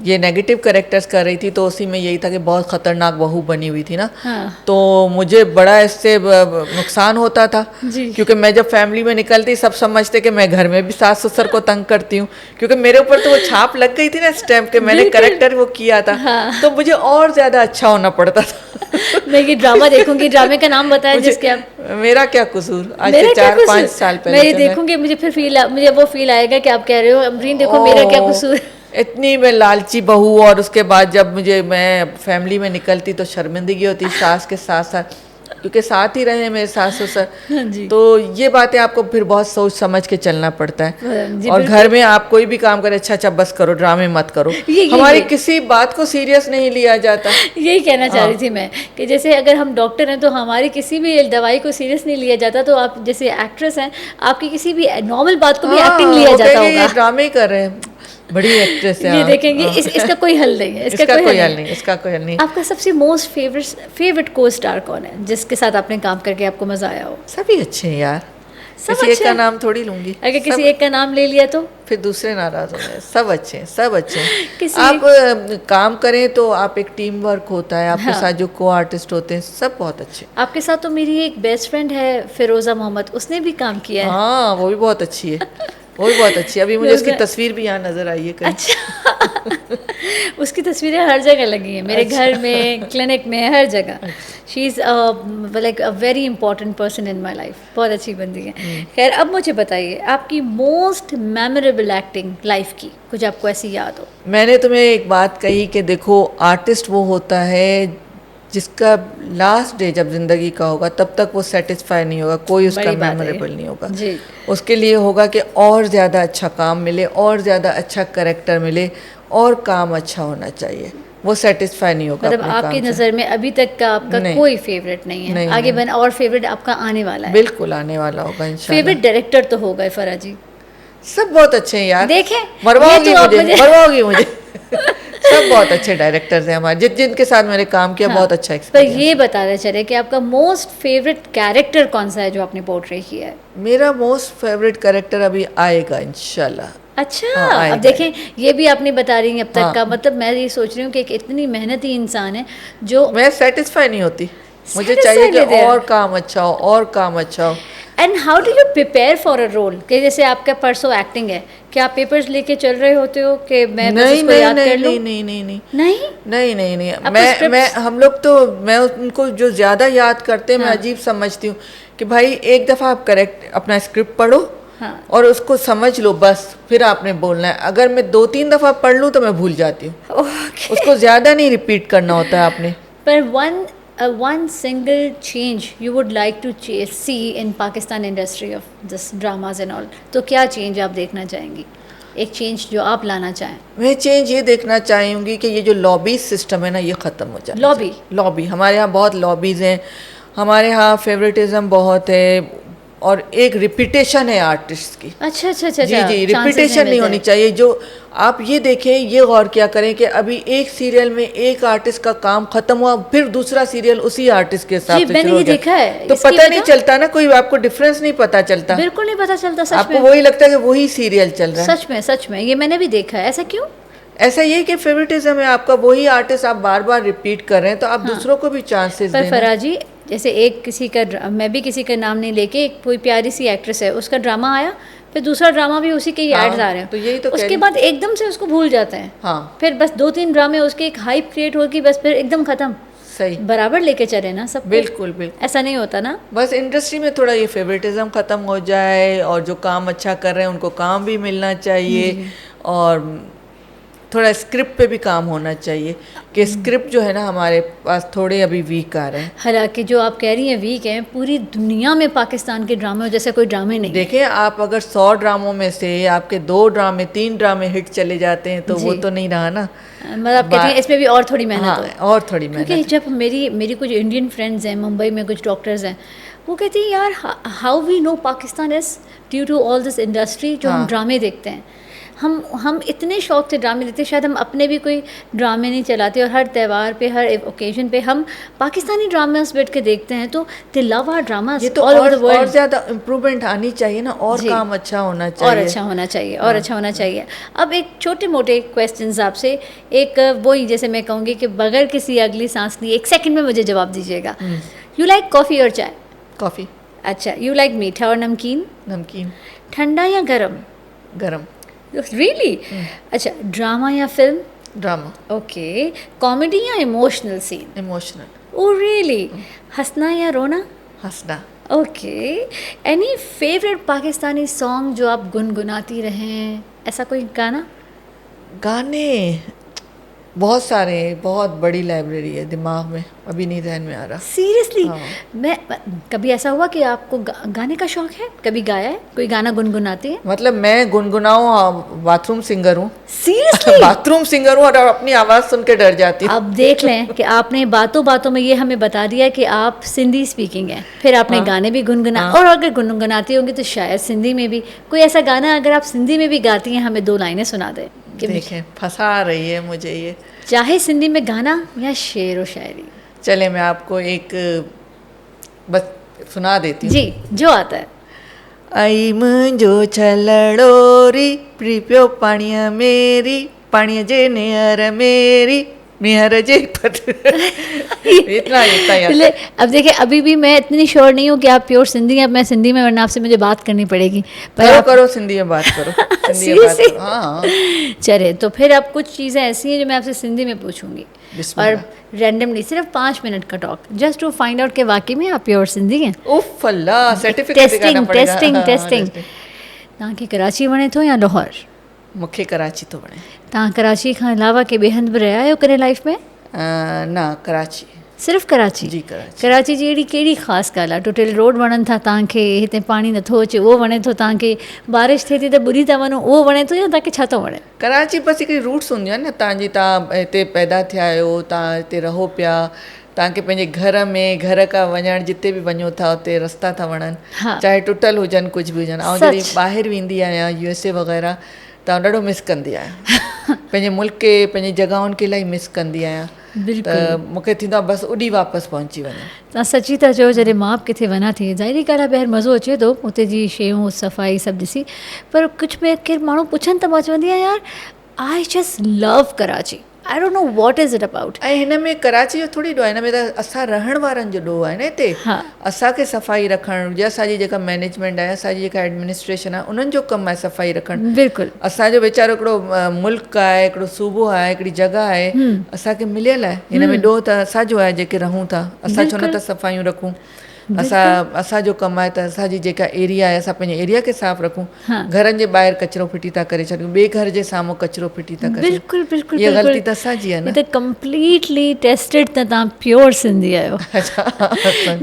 ये नेगेटिव कैरेक्टर्स कर रही थी, तो उसी में यही था कि बहुत ख़तरनाक बहू बनी हुई थी ना। हाँ। तो मुझे बड़ा इससे नुकसान होता था, क्योंकि मैं जब फैमिली में निकलती, सब समझते कि मैं घर में भी सास ससुर को तंग करती हूँ, क्योंकि मेरे ऊपर तो वो छाप लग गई थी ना स्टैम्प के, मैंने कैरेक्टर वो किया था। हाँ। तो मुझे और ज़्यादा अच्छा होना पड़ता था। मैं ये ड्रामा देखूंगी, ड्रामे का नाम बताया जिसके आप, मेरा क्या कसूर, आज से 4-5 साल पहले मैं ये देखूंगी, मुझे वो फील आएगा कि आप कह रहे हो अमरीन देखो मेरा क्या कसूर। इतनी मैं लालची बहू, और उसके बाद जब मैं फैमिली में निकलती तो शर्मिंदगी होती सास के साथ साथ, क्योंकि साथ ही रहे मेरे सास ससुर। तो ये बातें आपको फिर बहुत सोच समझ के चलना पड़ता है। और घर में आप कोई भी काम करे, अच्छा बस करो, ड्रामे मत करो, हमारी किसी बात को सीरियस नहीं लिया जाता। यही कहना चाह रही थी मैं कि जैसे अगर हम डॉक्टर हैं तो हमारी किसी भी दवाई को सीरियस नहीं लिया जाता, तो आप जैसे एक्ट्रेस हैं, आपकी किसी भी नॉर्मल बात को भी एक्टिंग लिया जाता होगा। ड्रामे कर रहे हैं, बड़ी एक्ट्रेस है। ये देखेंगे इसका कोई हल नहीं है, इसका कोई हल नहीं, इसका कोई हल नहीं। आपका सबसे मोस्ट फेवरेट को स्टार कौन है जिसके साथ आपने काम करके आपको मजा आया हो? सभी अच्छे हैं यार, किसी एक का नाम थोड़ी लूंगी। अगर किसी एक का नाम ले लिया तो फिर दूसरे नाराज हो गए। सब अच्छे हैं, सब अच्छे हैं। आप काम करें तो आप एक टीम वर्क होता है, आपके साथ जो को आर्टिस्ट होते हैं सब बहुत अच्छे। आपके साथ तो मेरी एक बेस्ट फ्रेंड है फिरोजा मोहम्मद, उसने भी काम किया है। हाँ, वो भी बहुत अच्छी है, वो भी बहुत अच्छी है। अभी मुझे उसकी तस्वीर भी यहाँ नजर आई है कहीं। अच्छा। उसकी तस्वीरें हर जगह लगी हैं, मेरे घर में, क्लिनिक में, हर जगह। She is like a very important person in my life, बहुत अच्छी बंदी है। खैर, अब मुझे बताइए आपकी मोस्ट मेमोरेबल एक्टिंग लाइफ की, कुछ आपको ऐसी याद हो? मैंने तुम्हें एक बात कही कि देखो, आर्टिस्ट वो होता है जिसका लास्ट डे जब जिंदगी का होगा तब तक वो सेटिस्फाई नहीं होगा, कोई उसका मेमोरेबल नहीं होगा जी। उसके लिए होगा कि और ज़्यादा अच्छा काम मिले, और ज़्यादा अच्छा कैरेक्टर मिले, और काम अच्छा होना चाहिए, वो सेटिस्फाई नहीं होगा। मतलब आपकी नज़र में अभी तक का आपका कोई फेवरेट नहीं है? नहीं, आगे बन और फेवरेट आपका आने वाला है? बिल्कुल आने वाला होगा इंशाल्लाह। फेवरेट डायरेक्टर तो होगा फरा जी? सब बहुत अच्छे हैं यार, देखें मरवाओगी मुझे सब बहुत अच्छे डायरेक्टर्स हैं हमारे, जिनके साथ मैंने काम किया। हाँ, बहुत अच्छा एक्सपीरियंस। पर ये बताते चले कि आपका मोस्ट फेवरेट कैरेक्टर कौन सा है जो आपने पोर्ट्रे किया है? मेरा मोस्ट फेवरेट कैरेक्टर अभी आएगा इंशाल्लाह। अच्छा, हाँ, अब देखें, ये भी आपने बता रही हैं अब तक हाँ, का मतलब मैं ये सोच रही हूँ कि एक इतनी मेहनती इंसान है जो मैं सेटिस्फाई नहीं होती, मुझे चाहिए कि और काम अच्छा हो, और काम अच्छा हो। And how do you prepare for a role? कि जैसे आपका परसों एक्टिंग है, क्या आप पेपर्स लेके चल रहे होते हो कि मैं बस उसको याद कर लूं? नहीं। मैं हम लोग तो, मैं उनको जो ज़्यादा याद करते हैं मैं अजीब समझती हूँ कि भाई एक दफ़ा आप करेक्ट अपना स्क्रिप्ट पढ़ो, हाँ। और उसको समझ लो, बस फिर आपने बोलना है। अगर मैं 2-3 दफ़ा पढ़ लूँ तो मैं भूल जाती हूँ। उसको ज़्यादा नहीं रिपीट करना होता है आपने। पर one single change you would like to see in Pakistan industry of this dramas and all, तो क्या चेंज आप देखना चाहेंगी? एक चेंज जो आप लाना चाहें। मैं चेंज ये देखना चाहूँगी कि ये जो लॉबी सिस्टम है ना, ये ख़त्म हो जाए। लॉबी हमारे यहाँ बहुत लॉबीज़ हैं, हमारे यहाँ फेवरेटिज्म बहुत है, और एक रिपीटेशन है आर्टिस्ट की। अच्छा। जी, रिपीटेशन नहीं होनी चाहिए। जो आप ये देखें, ये गौर क्या करें कि अभी एक सीरियल में एक आर्टिस्ट का काम खत्म हुआ, फिर दूसरा सीरियल उसी आर्टिस्ट के हिसाब से मैंने ये देखा है। तो पता नहीं चलता ना, कोई आपको डिफरेंस नहीं पता चलता। बिल्कुल नहीं पता चलता, सच आपको वही लगता है कि वही सीरियल चल रहा है। सच में ये मैंने भी देखा है। ऐसा क्यों? ऐसा ये कि फेवरेटिज्म है आपका, वही आर्टिस्ट आप बार बार रिपीट कर रहे हैं, तो आप दूसरों को भी चांसेस देना। पर फराज जी, जैसे एक किसी का, मैं भी किसी का नाम नहीं लेके, एक कोई प्यारी सी एक्ट्रेस है, उसका ड्रामा आया, फिर दूसरा ड्रामा भी उसी के ही एड्स आ रहे हैं, तो यही तो उसके बाद एकदम से उसको भूल जाते हैं। हाँ, फिर बस 2-3 ड्रामे उसके एक हाइप क्रिएट होगी, बस फिर एकदम खत्म। सही, बराबर लेके चले ना सब। बिल्कुल। ऐसा नहीं होता ना। बस इंडस्ट्री में थोड़ा ये फेवरेटिज्म ख़त्म हो जाए, और जो काम अच्छा कर रहे हैं उनको काम भी मिलना चाहिए, और थोड़ा स्क्रिप्ट पे भी काम होना चाहिए कि स्क्रिप्ट जो है ना हमारे पास थोड़े अभी वीक आ रहे हैं। हालांकि जो आप कह रही हैं वीक हैं, पूरी दुनिया में पाकिस्तान के ड्रामे जैसे कोई ड्रामे नहीं। देखें, आप अगर 100 ड्रामों में से आपके 2 ड्रामे 3 ड्रामे हिट चले जाते हैं, तो वो तो नहीं रहा ना। मतलब आप कहती हैं इसमें भी और थोड़ी मेहनत है। और थोड़ी मेहनत। क्योंकि जब मेरी कुछ इंडियन फ्रेंड्स हैं मुंबई में, कुछ डॉक्टर्स हैं, वो कहती हैं यार how we know Pakistan is due to all this industry. जो हम ड्रामे देखते हैं, हम इतने शौक से ड्रामे देखते हैं, शायद हम अपने भी कोई ड्रामे नहीं चलाते, और हर त्यौहार पे, हर ओकेजन पे हम पाकिस्तानी ड्रामास बैठ के देखते हैं, तो दे लव आवर ड्रामास। ये तो और ज़्यादा इम्प्रूवमेंट आनी चाहिए ना, और काम अच्छा होना चाहिए, और अच्छा होना चाहिए। अब एक छोटे मोटे क्वेश्चंस आपसे, एक वही जैसे मैं कहूँगी कि बगैर किसी अगली सांस लिए 1 सेकंड में मुझे जवाब दीजिएगा। यू लाइक कॉफ़ी और चाय? कॉफ़ी। अच्छा, यू लाइक मीठा और नमकीन? नमकीन। ठंडा या गरम? गरम। रियली? अच्छा, ड्रामा या फिल्म? ड्रामा। ओके। कॉमेडी या emotional scene? Emotional. Oh really? हंसना या रोना? हंसना। Okay. Any favourite Pakistani song जो आप गुनगुनाती रहें, ऐसा कोई गाना? गाने बहुत सारे हैं, बहुत बड़ी लाइब्रेरी है दिमाग में, अभी नहीं ध्यान में आ रहा। सीरियसली? मैं कभी ऐसा हुआ कि आपको गाने का शौक है? कभी गाया है? कोई गाना गुनगुनाती है? मतलब मैं गुनगुनाऊँ, बाथरूम सिंगर हूँ। सीरियसली? बाथरूम सिंगर हूँ, और अपनी आवाज़ सुन के डर जाती हूँ। अब देख लें कि आपने बातों बातों में ये हमें बता दिया कि आप सिंधी स्पीकिंग हैं, फिर आपने गाने भी गुनगुना, और अगर गुनगुनाती होंगी तो शायद सिंधी में भी कोई ऐसा गाना, अगर आप सिंधी में भी गाती हैं, हमें 2 लाइनें सुना दें। देखें, फंसा रही है मुझे ये। चाहे सिंधी में गाना या शेर व शायरी। चले, मैं आपको एक बस सुना देती हूँ। जी, जो आता है। आई मुंहिंजो छलड़ोरी प्रिपियो पाणीअ मेरी, पाणीअ जे नेहर मेरी, नेहर जे पत। इतना याद। अब देखिए, अभी भी मैं इतनी श्योर नहीं हूँ कि आप प्योर सिंधी हैं। अब मैं सिंधी में, वरना आपसे मुझे बात करनी पड़ेगी। करो सिंधी में बात करो। सिंधी में बात करो। हाँ। चले, तो फिर अब कुछ चीज़ें ऐसी हैं जो मैं आपसे सिंधी में पूछूंगी, और रैंडमली सिर्फ 5 मिनट का talk, just to find out के वाकई में आप प्योर सिंधी हैं। उफ अल्लाह, सर्टिफिकेट दिखाना पड़ेगा। टेस्टिंग। तव्हांखे कराची वणे थो या लाहौर? मूंखे कराची थो वणे। तव्हां कराची खां अलावा के ॿिए हंधि बि रहिया आहियो कॾहिं लाइफ में? न, कराची। सिर्फ़ु कराची? जी, कराची। कराची जी अहिड़ी कहिड़ी ख़ासि ॻाल्हि आहे? टुटियल रोड वणनि था तव्हांखे? हिते पाणी नथो अचे उहो वणे थो तव्हांखे? बारिश थिए थी त ॿुॾी था वञो उहो वणे थो, या तव्हांखे छा थो वणे? कराची बस हिकिड़ी रूट्स हूंदी आहे न तव्हांजी, तव्हां हिते पैदा थिया आहियो, तव्हां हिते रहो पिया, तव्हांखे पंहिंजे घर में, घर खां वञणु, जिते बि वञो था उते रस्ता था वणनि, चाहे टुटल हुजनि, कुझु बि हुजनि। ऐं जॾहिं ॿाहिरि वेंदी आहियां USA वग़ैरह, त ॾाढो मिस कंदी आहियां पंहिंजे मुल्क खे, पंहिंजी जॻहियुनि खे इलाही मिस कंदी आहियां। त मूंखे थींदो आहे बसि उॾी वापसि पहुची वञा। तव्हां सची था चओ, जॾहिं मां बि किथे वञा थी, ज़ाहिरी ॻाल्हि आहे ॿाहिरि मज़ो अचे थो, उते जी शयूं, सफ़ाई सभु ॾिसी, पर कुझु में केरु माण्हू पुछनि त मां चवंदी आहियां यार, I just love Karachi, I don't know what is it about. ऐं हिन में कराची जो थोरी ॾोह आहे, हिन में त असां रहण वारनि जो ॾोह आहे न हिते। असांखे सफ़ाई रखणु, या असांजी जेका मैनेजमेंट आहे, असांजी जेका एडमिनिस्ट्रेशन आहे, उन्हनि जो कमु आहे सफ़ाई रखणु। बिल्कुलु। असांजो वीचारो हिकिड़ो मुल्क आहे, हिकिड़ो सूबो आहे, हिकिड़ी जॻह आहे, असांखे मिलियल आहे। हिन में ॾोह त असांजो आहे जेके रहूं था, असां छो न त सफ़ाइयूं रखूं। असा जो कमाए त असांजी जेका एरिया आहे असां पंहिंजे एरिया खे साफ़ रखूं, घरनि जे ॿाहिरि कचिरो फिटी था करे छॾियूं, ॿिए घर जे साम्हूं कचिरो फिटी था करे, बिल्कुलु बिल्कुलु इहा ग़लती त असांजी आहे न। ये तो कम्प्लीटली टेस्टेड, त तव्हां प्योर सिंधी आयो।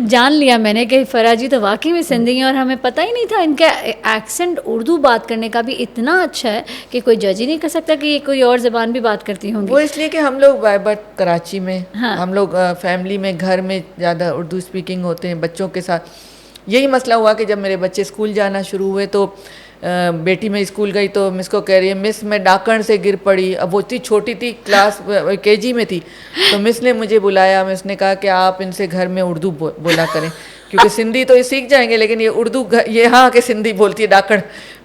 जान लिया मैंने कि फराजी तो वाकई में सिंधी हैं, और हमें पता ही नहीं था इनका एक्सेंट उर्दू बात करने का भी इतना अच्छा है कि कोई जज ही नहीं कर सकता कि ये कोई और ज़बान भी बात करती होंगी। वो इसलिए कि हम लोग बाय बर्थ कराची में, हम लोग फैमिली में घर में ज़्यादा उर्दू स्पीकिंग होते हैं बच्चों के साथ। यही मसला हुआ कि जब मेरे बच्चे स्कूल जाना शुरू हुए तो बेटी में स्कूल गई तो मिस को कह रही है, मिस मैं डाकण से गिर पड़ी। अब वो इतनी छोटी थी, क्लास केजी में थी, तो मिस ने मुझे बुलाया, मिस ने कहा कि आप इनसे घर में उर्दू बोला करें, क्योंकि सिंधी तो ये सीख जाएंगे लेकिन ये उर्दू ये यहाँ के सिंधी बोलती है डाकण।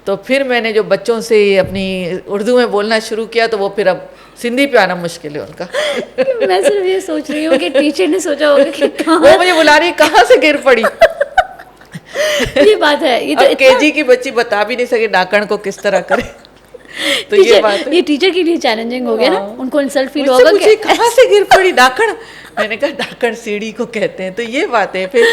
तो फिर मैंने जो बच्चों से अपनी उर्दू में बोलना शुरू किया तो वो फिर अब सिंधी पे आना मुश्किल है उनका। मैं सिर्फ ये सोच रही हूँ कि टीचर ने सोचा होगा कि वो मुझे बुला रही कहाँ से गिर पड़ी। ये बात है, ये तो केजी की बच्ची बता भी नहीं सके डाकण को किस तरह करे। तो ये बात है, ये टीचर के लिए चैलेंजिंग हो गया ना, उनको इंसल्ट फील होगा कि कहाँ से गिर पड़ी डाकण। मैंने कहा डाकण सीढ़ी को कहते हैं। तो ये बात है, फिर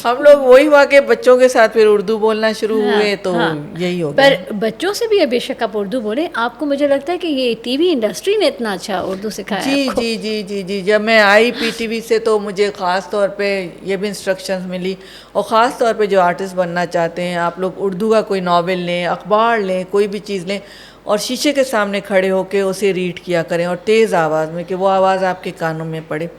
हम लोग वही हुआ कि बच्चों के साथ फिर उर्दू बोलना शुरू हुए, तो यही हो गया। पर बच्चों से भी बेशक आप उर्दू बोले, आपको मुझे लगता है कि ये टीवी इंडस्ट्री ने इतना अच्छा उर्दू सिखाया जी आपको। जी जी जी जी जब मैं आई पीटीवी से तो मुझे ख़ास तौर पे ये भी इंस्ट्रक्शंस मिली, और ख़ास तौर पे जो आर्टिस्ट बनना चाहते हैं, आप लोग उर्दू का कोई नावल लें, अखबार लें, कोई भी चीज़ लें, और शीशे के सामने खड़े होकर उसे रीड किया करें, और तेज़ आवाज़ में, कि वो आवाज़ आपके कानों में पड़े,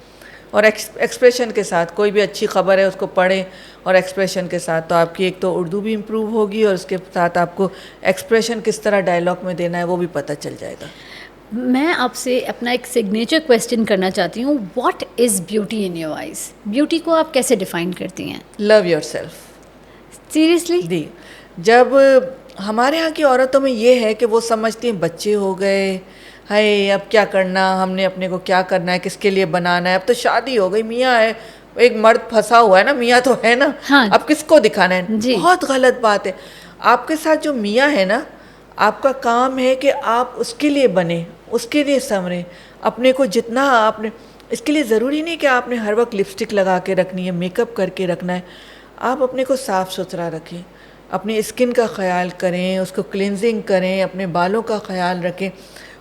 और एक्सप्रेशन के साथ। कोई भी अच्छी खबर है उसको पढ़ें और एक्सप्रेशन के साथ, तो आपकी एक तो उर्दू भी इम्प्रूव होगी और उसके साथ आपको एक्सप्रेशन किस तरह डायलॉग में देना है वो भी पता चल जाएगा। मैं आपसे अपना एक सिग्नेचर क्वेश्चन करना चाहती हूँ, what is beauty in your eyes? Beauty को आप कैसे डिफ़ाइन करती हैं? Love yourself. सीरियसली? जी, जब हमारे यहाँ की औरतों में ये है कि वो समझती हैं बच्चे हो गए, हाय अब क्या करना, हमने अपने को क्या करना है, किसके लिए बनाना है, अब तो शादी हो गई, मियाँ है, एक मर्द फंसा हुआ है ना, मियाँ तो है ना, हाँ। अब किसको दिखाना है। जी। बहुत गलत बात है। आपके साथ जो मियाँ है ना, आपका काम है कि आप उसके लिए बने, उसके लिए संवरें, अपने को जितना आपने, इसके लिए ज़रूरी नहीं कि आपने हर वक्त लिपस्टिक लगा के रखनी है, मेकअप करके रखना है। आप अपने को साफ़ सुथरा रखें, अपनी स्किन का ख्याल करें, उसको क्लिनजिंग करें, अपने बालों का ख्याल रखें,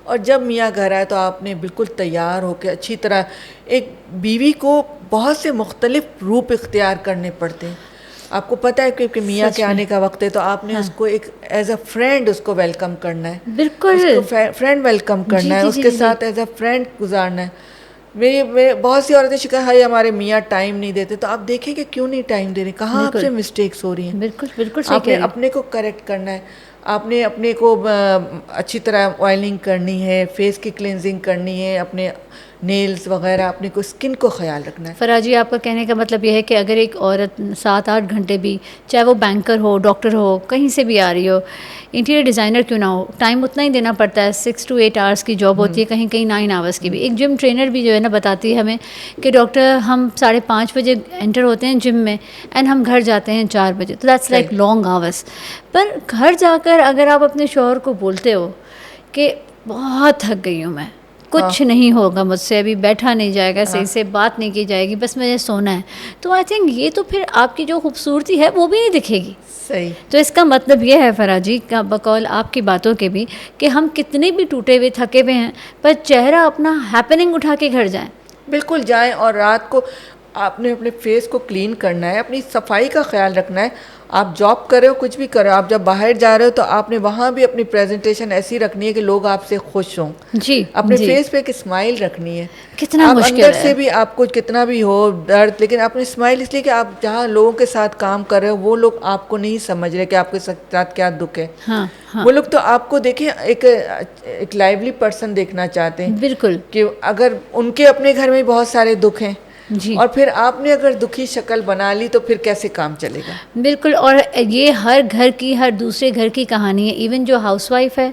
और जब मियाँ घर आए तो आपने बिल्कुल तैयार होकर अच्छी तरह, एक बीवी को बहुत से मुख्तलिफ रूप इख्तियार करने पड़ते हैं। आपको पता है कि मियाँ के आने का वक्त है तो आपने उसको एक एज अ फ्रेंड उसको वेलकम करना है, बिल्कुल उसको फ्रेंड वेलकम करना है, उसके साथ एज अ फ्रेंड गुजारना है। मेरे बहुत सी औरतें शिकायत, हाय हमारे मियाँ टाइम नहीं देते, तो आप देखें कि क्यों नहीं टाइम दे रहे, कहाँ आपसे मिस्टेक्स हो रही हैं। बिल्कुल बिल्कुल आपने अपने को करेक्ट करना है, आपने अपने को अच्छी तरह ऑयलिंग करनी है, फेस की क्लिनजिंग करनी है, अपने नेल्स वगैरह, अपने को स्किन को ख्याल रखना है। फराजी, आपका कहने का मतलब यह है कि अगर एक औरत 7-8 घंटे भी, चाहे वो बैंकर हो, डॉक्टर हो, कहीं से भी आ रही हो, इंटीरियर डिज़ाइनर क्यों ना हो, टाइम उतना ही देना पड़ता है। 6 to 8 आवर्स की जॉब होती है, कहीं कहीं 9 आवर्स की भी। एक जिम ट्रेनर भी जो है ना बताती है हमें कि डॉक्टर हम 5:30 बजे एंटर होते हैं जिम में, एंड हम घर जाते हैं 4 बजे, तो दैट्स लाइक लॉन्ग आवर्स। पर घर जाकर अगर आप अपने शौहर को बोलते हो कि बहुत थक गई हूँ मैं, कुछ नहीं होगा मुझसे, अभी बैठा नहीं जाएगा, सही से बात नहीं की जाएगी, बस मुझे सोना है, तो आई थिंक ये तो फिर आपकी जो खूबसूरती है वो भी नहीं दिखेगी। सही। तो इसका मतलब ये है फराजी का, बकौल आपकी बातों के भी, कि हम कितने भी टूटे हुए थके हुए हैं पर चेहरा अपना हैपनिंग उठा के घर जाएं। बिल्कुल जाएं, और रात को आपने अपने फेस को क्लीन करना है, अपनी सफाई का ख्याल रखना है। आप जॉब कर रहे हो, कुछ भी कर रहे हो, आप जब बाहर जा रहे हो तो आपने वहाँ भी अपनी प्रेजेंटेशन ऐसी रखनी है कि लोग आपसे खुश हों। जी, अपने जी। फेस पे एक स्माइल रखनी है। कितना आप मुश्किल अंदर है। से भी आपको कितना भी हो दर्द, लेकिन अपनी स्माइल, इसलिए कि आप जहाँ लोगों के साथ काम कर रहे हो वो लोग आपको नहीं समझ रहे कि आपके साथ क्या दुख है। हाँ, हाँ। वो लोग तो आपको देखें एक लाइवली पर्सन देखना चाहते हैं। बिल्कुल। कि अगर उनके अपने घर में बहुत सारे दुख हैं, जी। और फिर आपने अगर दुखी शक्ल बना ली तो फिर कैसे काम चलेगा। बिल्कुल, और ये हर घर की, हर दूसरे घर की कहानी है। इवन जो हाउसवाइफ है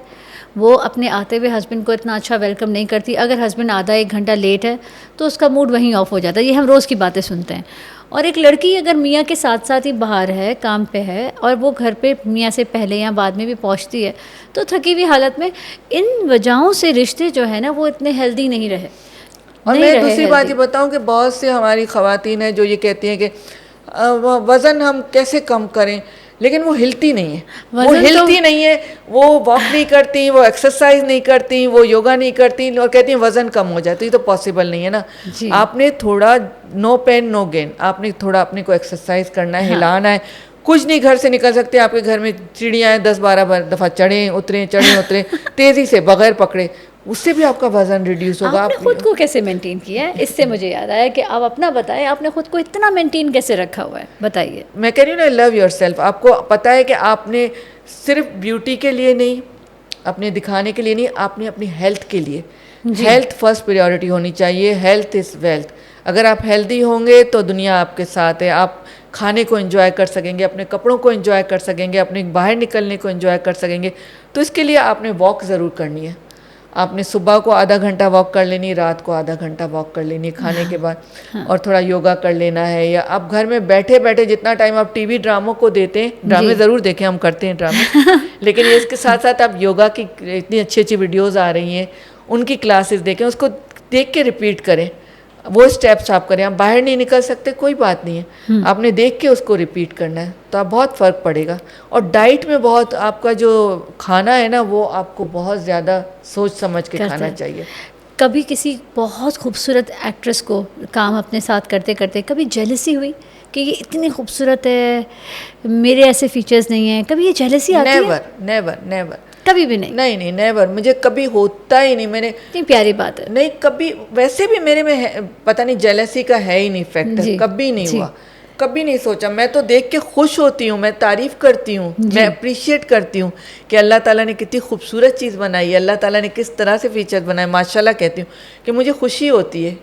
वो अपने आते हुए हस्बैंड को इतना अच्छा वेलकम नहीं करती। अगर हस्बैंड आधा 1 घंटा लेट है तो उसका मूड वहीं ऑफ हो जाता है। ये हम रोज़ की बातें सुनते हैं। और एक लड़की अगर मियाँ के साथ साथ ही बाहर है, काम पे है, और वो घर पे मियाँ से पहले या बाद में भी पहुँचती है, तो थकी हुई हालत में, इन वजहों से रिश्ते जो है ना वो इतने हेल्दी नहीं रहे। और मैं दूसरी बात ये बताऊं कि बहुत से हमारी ख़वातीन हैं जो ये कहती हैं कि वज़न हम कैसे कम करें, लेकिन वो हिलती नहीं है, वो वज़न हिलती नहीं है, वो वॉक नहीं करती, वो एक्सरसाइज नहीं करती, वो योगा नहीं करती और कहती हैं वज़न कम हो जाए, तो ये तो पॉसिबल नहीं है ना। जी। आपने थोड़ा नो पेन नो गेन, आपने थोड़ा अपने को एक्सरसाइज करना है, हाँ। हिलाना है। कुछ नहीं घर से निकल सकते, आपके घर में चिड़ियाँ हैं 10-12 दफ़ा चढ़ें उतरें तेज़ी से बगैर पकड़े, उससे भी आपका वज़न रिड्यूस होगा। आपने खुद को कैसे मेंटेन किया है? इससे मुझे याद आया कि आप अपना बताएं, आपने खुद को इतना मेंटेन कैसे रखा हुआ है, बताइए। मैं कह रही हूँ ना, लव योरसेल्फ। आपको पता है कि आपने सिर्फ ब्यूटी के लिए नहीं, अपने दिखाने के लिए नहीं, आपने अपनी हेल्थ के लिए, हेल्थ फर्स्ट प्रायोरिटी होनी चाहिए। Health is wealth. अगर आप हेल्दी होंगे तो दुनिया आपके साथ है, आप खाने को एंजॉय कर सकेंगे, अपने कपड़ों को एंजॉय कर सकेंगे, अपने बाहर निकलने को एंजॉय कर सकेंगे। तो इसके लिए आपने वॉक ज़रूर करनी है। आपने सुबह को आधा घंटा वॉक कर लेनी, रात को आधा घंटा वॉक कर लेनी खाने के बाद, और थोड़ा योगा कर लेना है। या आप घर में बैठे बैठे जितना टाइम आप टीवी ड्रामों को देते हैं, ड्रामे ज़रूर देखें, हम करते हैं ड्रामे लेकिन ये इसके साथ साथ आप योगा की इतनी अच्छी अच्छी वीडियोज़ आ रही हैं, उनकी क्लासेस देखें, उसको देख के रिपीट करें, वो स्टेप्स आप करें। आप बाहर नहीं निकल सकते, कोई बात नहीं है, आपने देख के उसको रिपीट करना है, तो आप बहुत फ़र्क पड़ेगा। और डाइट में बहुत, आपका जो खाना है ना, वो आपको बहुत ज़्यादा सोच समझ के खाना चाहिए। कभी किसी बहुत खूबसूरत एक्ट्रेस को काम अपने साथ करते करते कभी जेलसी हुई कि ये इतनी खूबसूरत है, मेरे ऐसे फीचर्स नहीं हैं? कभी ये जेलसी आती है? नेवर नेवर नेवर, कभी भी नहीं? नहीं नेवर, मुझे कभी होता ही नहीं। मैंने इतनी प्यारी बात है। नहीं कभी, वैसे भी मेरे में है, पता नहीं जेलसी का है ही नहीं फैक्टर, कभी नहीं हुआ, कभी नहीं सोचा। मैं तो देख के खुश होती हूँ, मैं तारीफ़ करती हूँ, मैं अप्रिशिएट करती हूँ कि अल्लाह ताला ने कितनी खूबसूरत चीज़ बनाई है, अल्लाह ताला ने किस तरह से फीचर बनाए, माशाल्लाह कहती हूँ। कि मुझे खुशी होती है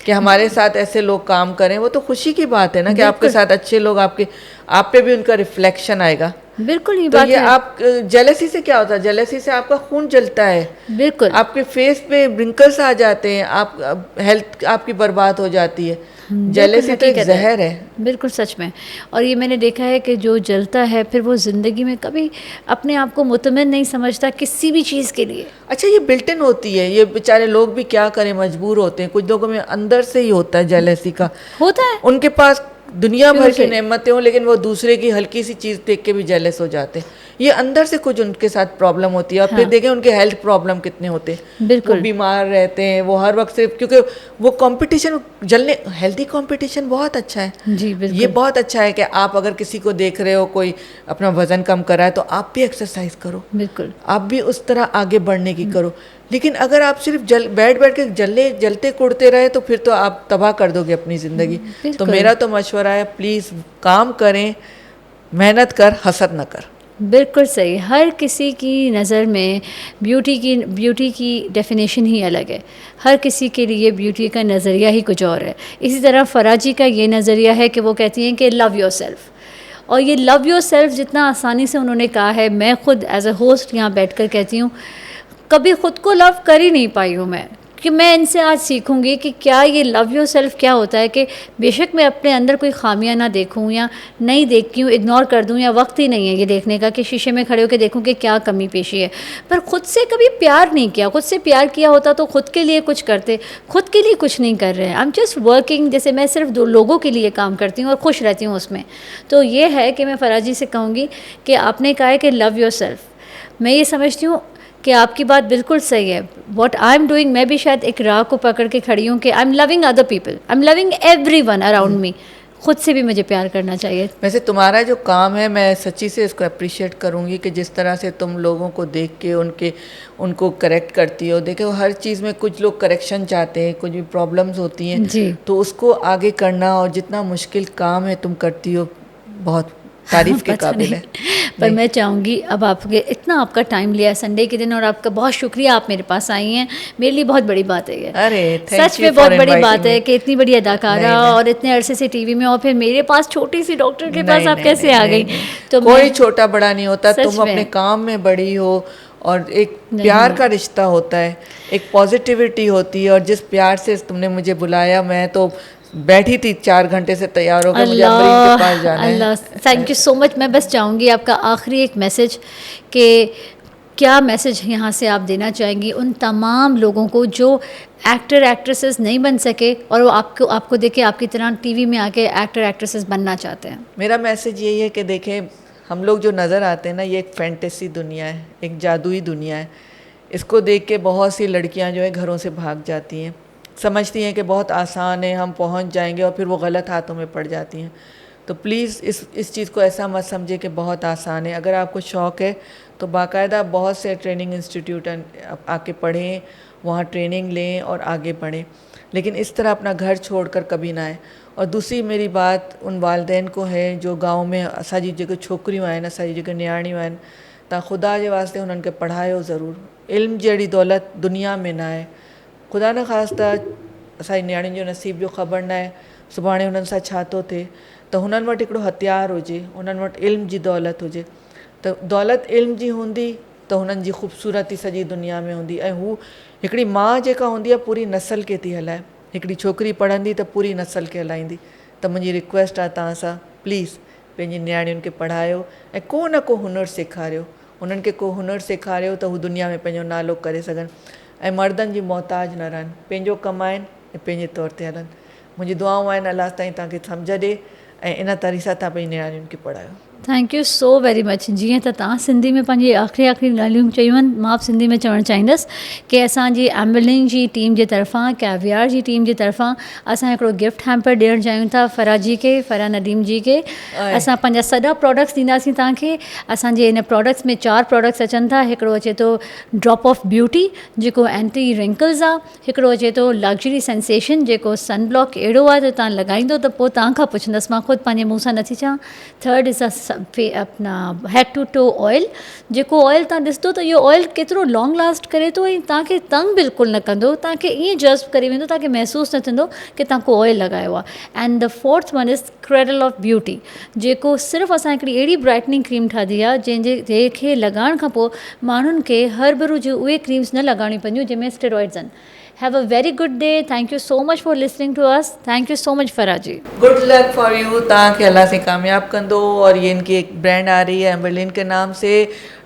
कि हमारे साथ ऐसे लोग काम करें, वो तो खुशी की बात है ना, कि आपके साथ अच्छे लोग, आप पे भी उनका रिफ्लेक्शन आएगा। बिल्कुल ये तो बात ये है। आप जेलसी से क्या होता है, जेलसी से आपका खून जलता है, बिल्कुल आपके फेस पे रिंकल्स आ जाते हैं, आप हेल्थ आपकी बर्बाद हो जाती है। जेलसी तो एक जहर है। बिल्कुल सच में। और ये मैंने देखा है कि जो जलता है फिर वो ज़िंदगी में कभी अपने आप को मुतमिन नहीं समझता किसी भी चीज़ के लिए। अच्छा, ये बिल्टन होती है, ये बेचारे लोग भी क्या करें, मजबूर होते हैं। कुछ लोगों में अंदर से ही होता है जेलसी का, होता है। उनके पास दुनिया भर की नेमतें हों, लेकिन वो दूसरे की हल्की सी चीज़ देख के भी जेलस हो जाते हैं। ये अंदर से कुछ उनके साथ प्रॉब्लम होती है। और फिर देखें उनके हेल्थ प्रॉब्लम कितने होते हैं, बिल्कुल वो बीमार रहते हैं, वो हर वक्त से, क्योंकि वो कंपटीशन, जलने, हेल्दी कंपटीशन बहुत अच्छा है जी। बिल्कुल ये बहुत अच्छा है कि आप अगर किसी को देख रहे हो कोई अपना वजन कम कर रहा है, तो आप भी एक्सरसाइज करो, बिल्कुल आप भी उस तरह आगे बढ़ने की करो। लेकिन अगर आप सिर्फ बैठ के जलते कुड़ते रहे, तो फिर तो आप तबाह कर दोगे अपनी ज़िंदगी। तो मेरा तो मशवरा है, प्लीज़ काम करें, मेहनत कर, हसद न कर। बिल्कुल सही। हर किसी की नज़र में ब्यूटी की डेफिनेशन ही अलग है। हर किसी के लिए ब्यूटी का नज़रिया ही कुछ और है। इसी तरह फराजी का ये नज़रिया है कि वो कहती हैं कि लव योर सेल्फ। और ये लव योर सेल्फ जितना आसानी से उन्होंने कहा है, मैं खुद एज अ होस्ट यहाँ बैठकर कहती हूँ, कभी ख़ुद को लव कर ही नहीं पाई हूँ मैं। कि मैं इनसे आज सीखूंगी कि क्या ये लव योर सेल्फ क्या होता है, कि बेशक मैं अपने अंदर कोई खामियां ना देखूं या नहीं देखती हूँ, इग्नोर कर दूं, या वक्त ही नहीं है ये देखने का कि शीशे में खड़े होकर देखूं कि क्या कमी पेशी है, पर ख़ुद से कभी प्यार नहीं किया। ख़ुद से प्यार किया होता तो ख़ुद के लिए कुछ करते, ख़ुद के लिए कुछ नहीं कर रहे हैं। आई एम जस्ट वर्किंग, जैसे मैं सिर्फ 2 लोगों के लिए काम करती हूँ और खुश रहती हूँ उसमें। तो ये है कि मैं फराजी से कहूँगी कि आपने कहा है कि लव योर सेल्फ, मैं ये समझती हूँ कि आपकी बात बिल्कुल सही है। व्हाट आई एम डूइंग, मैं भी शायद एक राह को पकड़ के खड़ी हूँ कि I am loving other people, I am loving everyone around me. खुद से भी मुझे प्यार करना चाहिए। वैसे तुम्हारा जो काम है, मैं सच्ची से इसको अप्रिशिएट करूँगी कि जिस तरह से तुम लोगों को देख के उनको करेक्ट करती हो। देखो, हर चीज़ में कुछ लोग करेक्शन चाहते हैं, कुछ भी प्रॉब्लम्स होती हैं, तो उसको आगे करना, और जितना मुश्किल काम है तुम करती हो, बहुत तारीफ के काबिल है। पर मैं चाहूँगी, अब इतना आपका टाइम लिया संडे के दिन, और आपका बहुत शुक्रिया, आप मेरे पास आई हैं, मेरे लिए बहुत बड़ी बात है ये। अरे सच में बहुत बड़ी बात है कि इतनी बड़ी अदाकारा और इतने अरसे से टीवी में, और फिर मेरे पास छोटी सी डॉक्टर के पास आप कैसे आ गई। तो कोई छोटा बड़ा नहीं होता, तुम अपने काम में बड़ी हो, और एक प्यार का रिश्ता होता है, एक पॉजिटिविटी होती है। और जिस प्यार से तुमने मुझे बुलाया, मैं तो बैठी थी 4 घंटे से तैयार होकर, मुझे अमरीन के पास जाना है। अल्लाह, थैंक यू सो मच। मैं बस चाहूँगी आपका आखिरी एक मैसेज, कि क्या मैसेज यहाँ से आप देना चाहेंगी उन तमाम लोगों को जो एक्टर एक्ट्रेसेस नहीं बन सके और वो आपको देख के आपकी तरह टीवी में आके एक्टर एक्ट्रेसेस बनना चाहते हैं? मेरा मैसेज यही है कि देखें, हम लोग जो नज़र आते हैं ना, ये एक फैंटेसी दुनिया है, एक जादुई दुनिया है। इसको देख के बहुत सी लड़कियां जो है घरों से भाग जाती हैं, समझती हैं कि बहुत आसान है, हम पहुंच जाएंगे, और फिर वो गलत हाथों में पड़ जाती हैं। तो प्लीज़ इस चीज़ को ऐसा मत समझे कि बहुत आसान है। अगर आपको शौक़ है तो बाकायदा बहुत से ट्रेनिंग इंस्टीट्यूट आके पढ़ें, वहाँ ट्रेनिंग लें और आगे बढ़ें, लेकिन इस तरह अपना घर छोड़कर कभी ना आए। और दूसरी मेरी बात उन वालदेन को है जो गांव में असांजी जेके छोकिरियूं आहिनि, असांजी जेके नियाणियूं आहिनि, तव्हां ख़ुदा जे वास्ते उन्हनि खे पढ़ायो ज़रूरु। इल्म जहिड़ी दौलत दुनिया में न आहे। ख़ुदा न ख़ास्ता असांजी नियाणियुनि जो नसीब जो ख़बर न आहे सुभाणे हुननि सां छा थो थिए, त हुननि वटि हिकिड़ो हथियार हुजे, हुननि वटि इल्म जी दौलत हुजे। त दौलत इल्म जी हूंदी त हुननि जी ख़ूबसूरती सॼी दुनिया में हूंदी। ऐं हू हिकिड़ी माउ जेका हूंदी आहे पूरी नस्ल खे थी हलाए। हिकिड़ी छोकिरी पढ़ंदी त पूरी नस्ल खे हलाईंदी। त मुंहिंजी रिक्वेस्ट आहे तव्हां सां, प्लीज़ पंहिंजी नियाणियुनि खे पढ़ायो ऐं को न को हुनरु सेखारियो। उन्हनि खे को हुनरु सेखारियो त हू दुनिया में पंहिंजो नालो करे सघनि ऐं मर्दनि जी मोहताज न रहनि, पंहिंजो कमाइनि ऐं पंहिंजे तौर ते हलनि। मुंहिंजी दुआऊं आहिनि अलाह ताईं तव्हांखे सम्झ ॾे ऐं इन तरीक़े सां तव्हां पंहिंजी नियाणियुनि खे पढ़ायो। Thank you so very much. जीअं त तव्हां सिंधी में पंहिंजी आख़िरी ॻाल्हियूं चयूं आहिनि, मां बि सिंधी में चवणु चाहींदसि कि असांजी एम्बुलेंस जी टीम जे तरफ़ां, कैवियार जी टीम जे तरफ़ां असां हिकिड़ो गिफ्ट हैम्पर ॾियणु चाहियूं था फराह जी खे, फराह नदीम जी खे। असां पंहिंजा सॼा प्रोडक्ट्स ॾींदासीं तव्हांखे। असांजे इन प्रोडक्ट्स में 4 प्रोडक्ट्स अचनि था। हिकिड़ो अचे थो ड्रॉप ऑफ ब्यूटी जेको एंटी रिंकल्स आहे, हिकिड़ो अचे थो लग्जरी सेंसेशन जेको सन ब्लॉक अहिड़ो आहे त तव्हां लॻाईंदो त पोइ तव्हां खां पुछंदसि, मां ख़ुदि पंहिंजे मुंहं सां नथी चवां। थर्ड इज़ अपना हेड टू टो ऑयल, जेको ऑयल तव्हां ॾिसंदो त इहो ऑयल केतिरो लॉन्ग लास्ट करे थो ऐं तव्हांखे तंग बिल्कुलु न कंदो, तव्हांखे ईअं जज़्ब करे वेंदो, तव्हांखे महसूसु न थींदो कि तव्हां को ऑयल लॻायो आहे। And the fourth one is cradle of beauty, जेको सिर्फ़ु असां हिकिड़ी अहिड़ी ब्राइटनिंग क्रीम ठाही आहे जंहिंखे लॻाइण खां पोइ माण्हुनि खे हरभरू जूं उहे क्रीम्स न लॻाइणियूं पवंदियूं जंहिंमें स्टेरॉइड्स आहिनि। Have a very good day. Thank you so much for listening to us. Thank you so much, Farah ji. Good luck for you, तव्हांखे अल्लाह से कामयाब कंदो। और ये इनकी एक ब्रांड आ रही है एम्बरलिन के नाम से,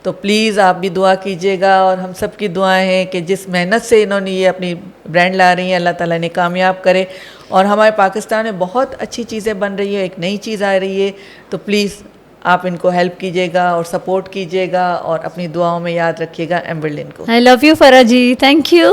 तो प्लीज़ आप भी दुआ कीजिएगा और हम सब की दुआएं हैं कि जिस मेहनत से इन्होंने ये अपनी ब्रांड ला रही हैं, अल्लाह ताला ने कामयाब करे। और हमारे पाकिस्तान में बहुत अच्छी चीज़ें बन रही है, एक नई चीज़ आ रही है, तो प्लीज़ आप इनको हेल्प कीजिएगा और सपोर्ट कीजिएगा और अपनी दुआओं में याद रखिएगा एम्बरलिन को। I love you, Farah ji. Thank you.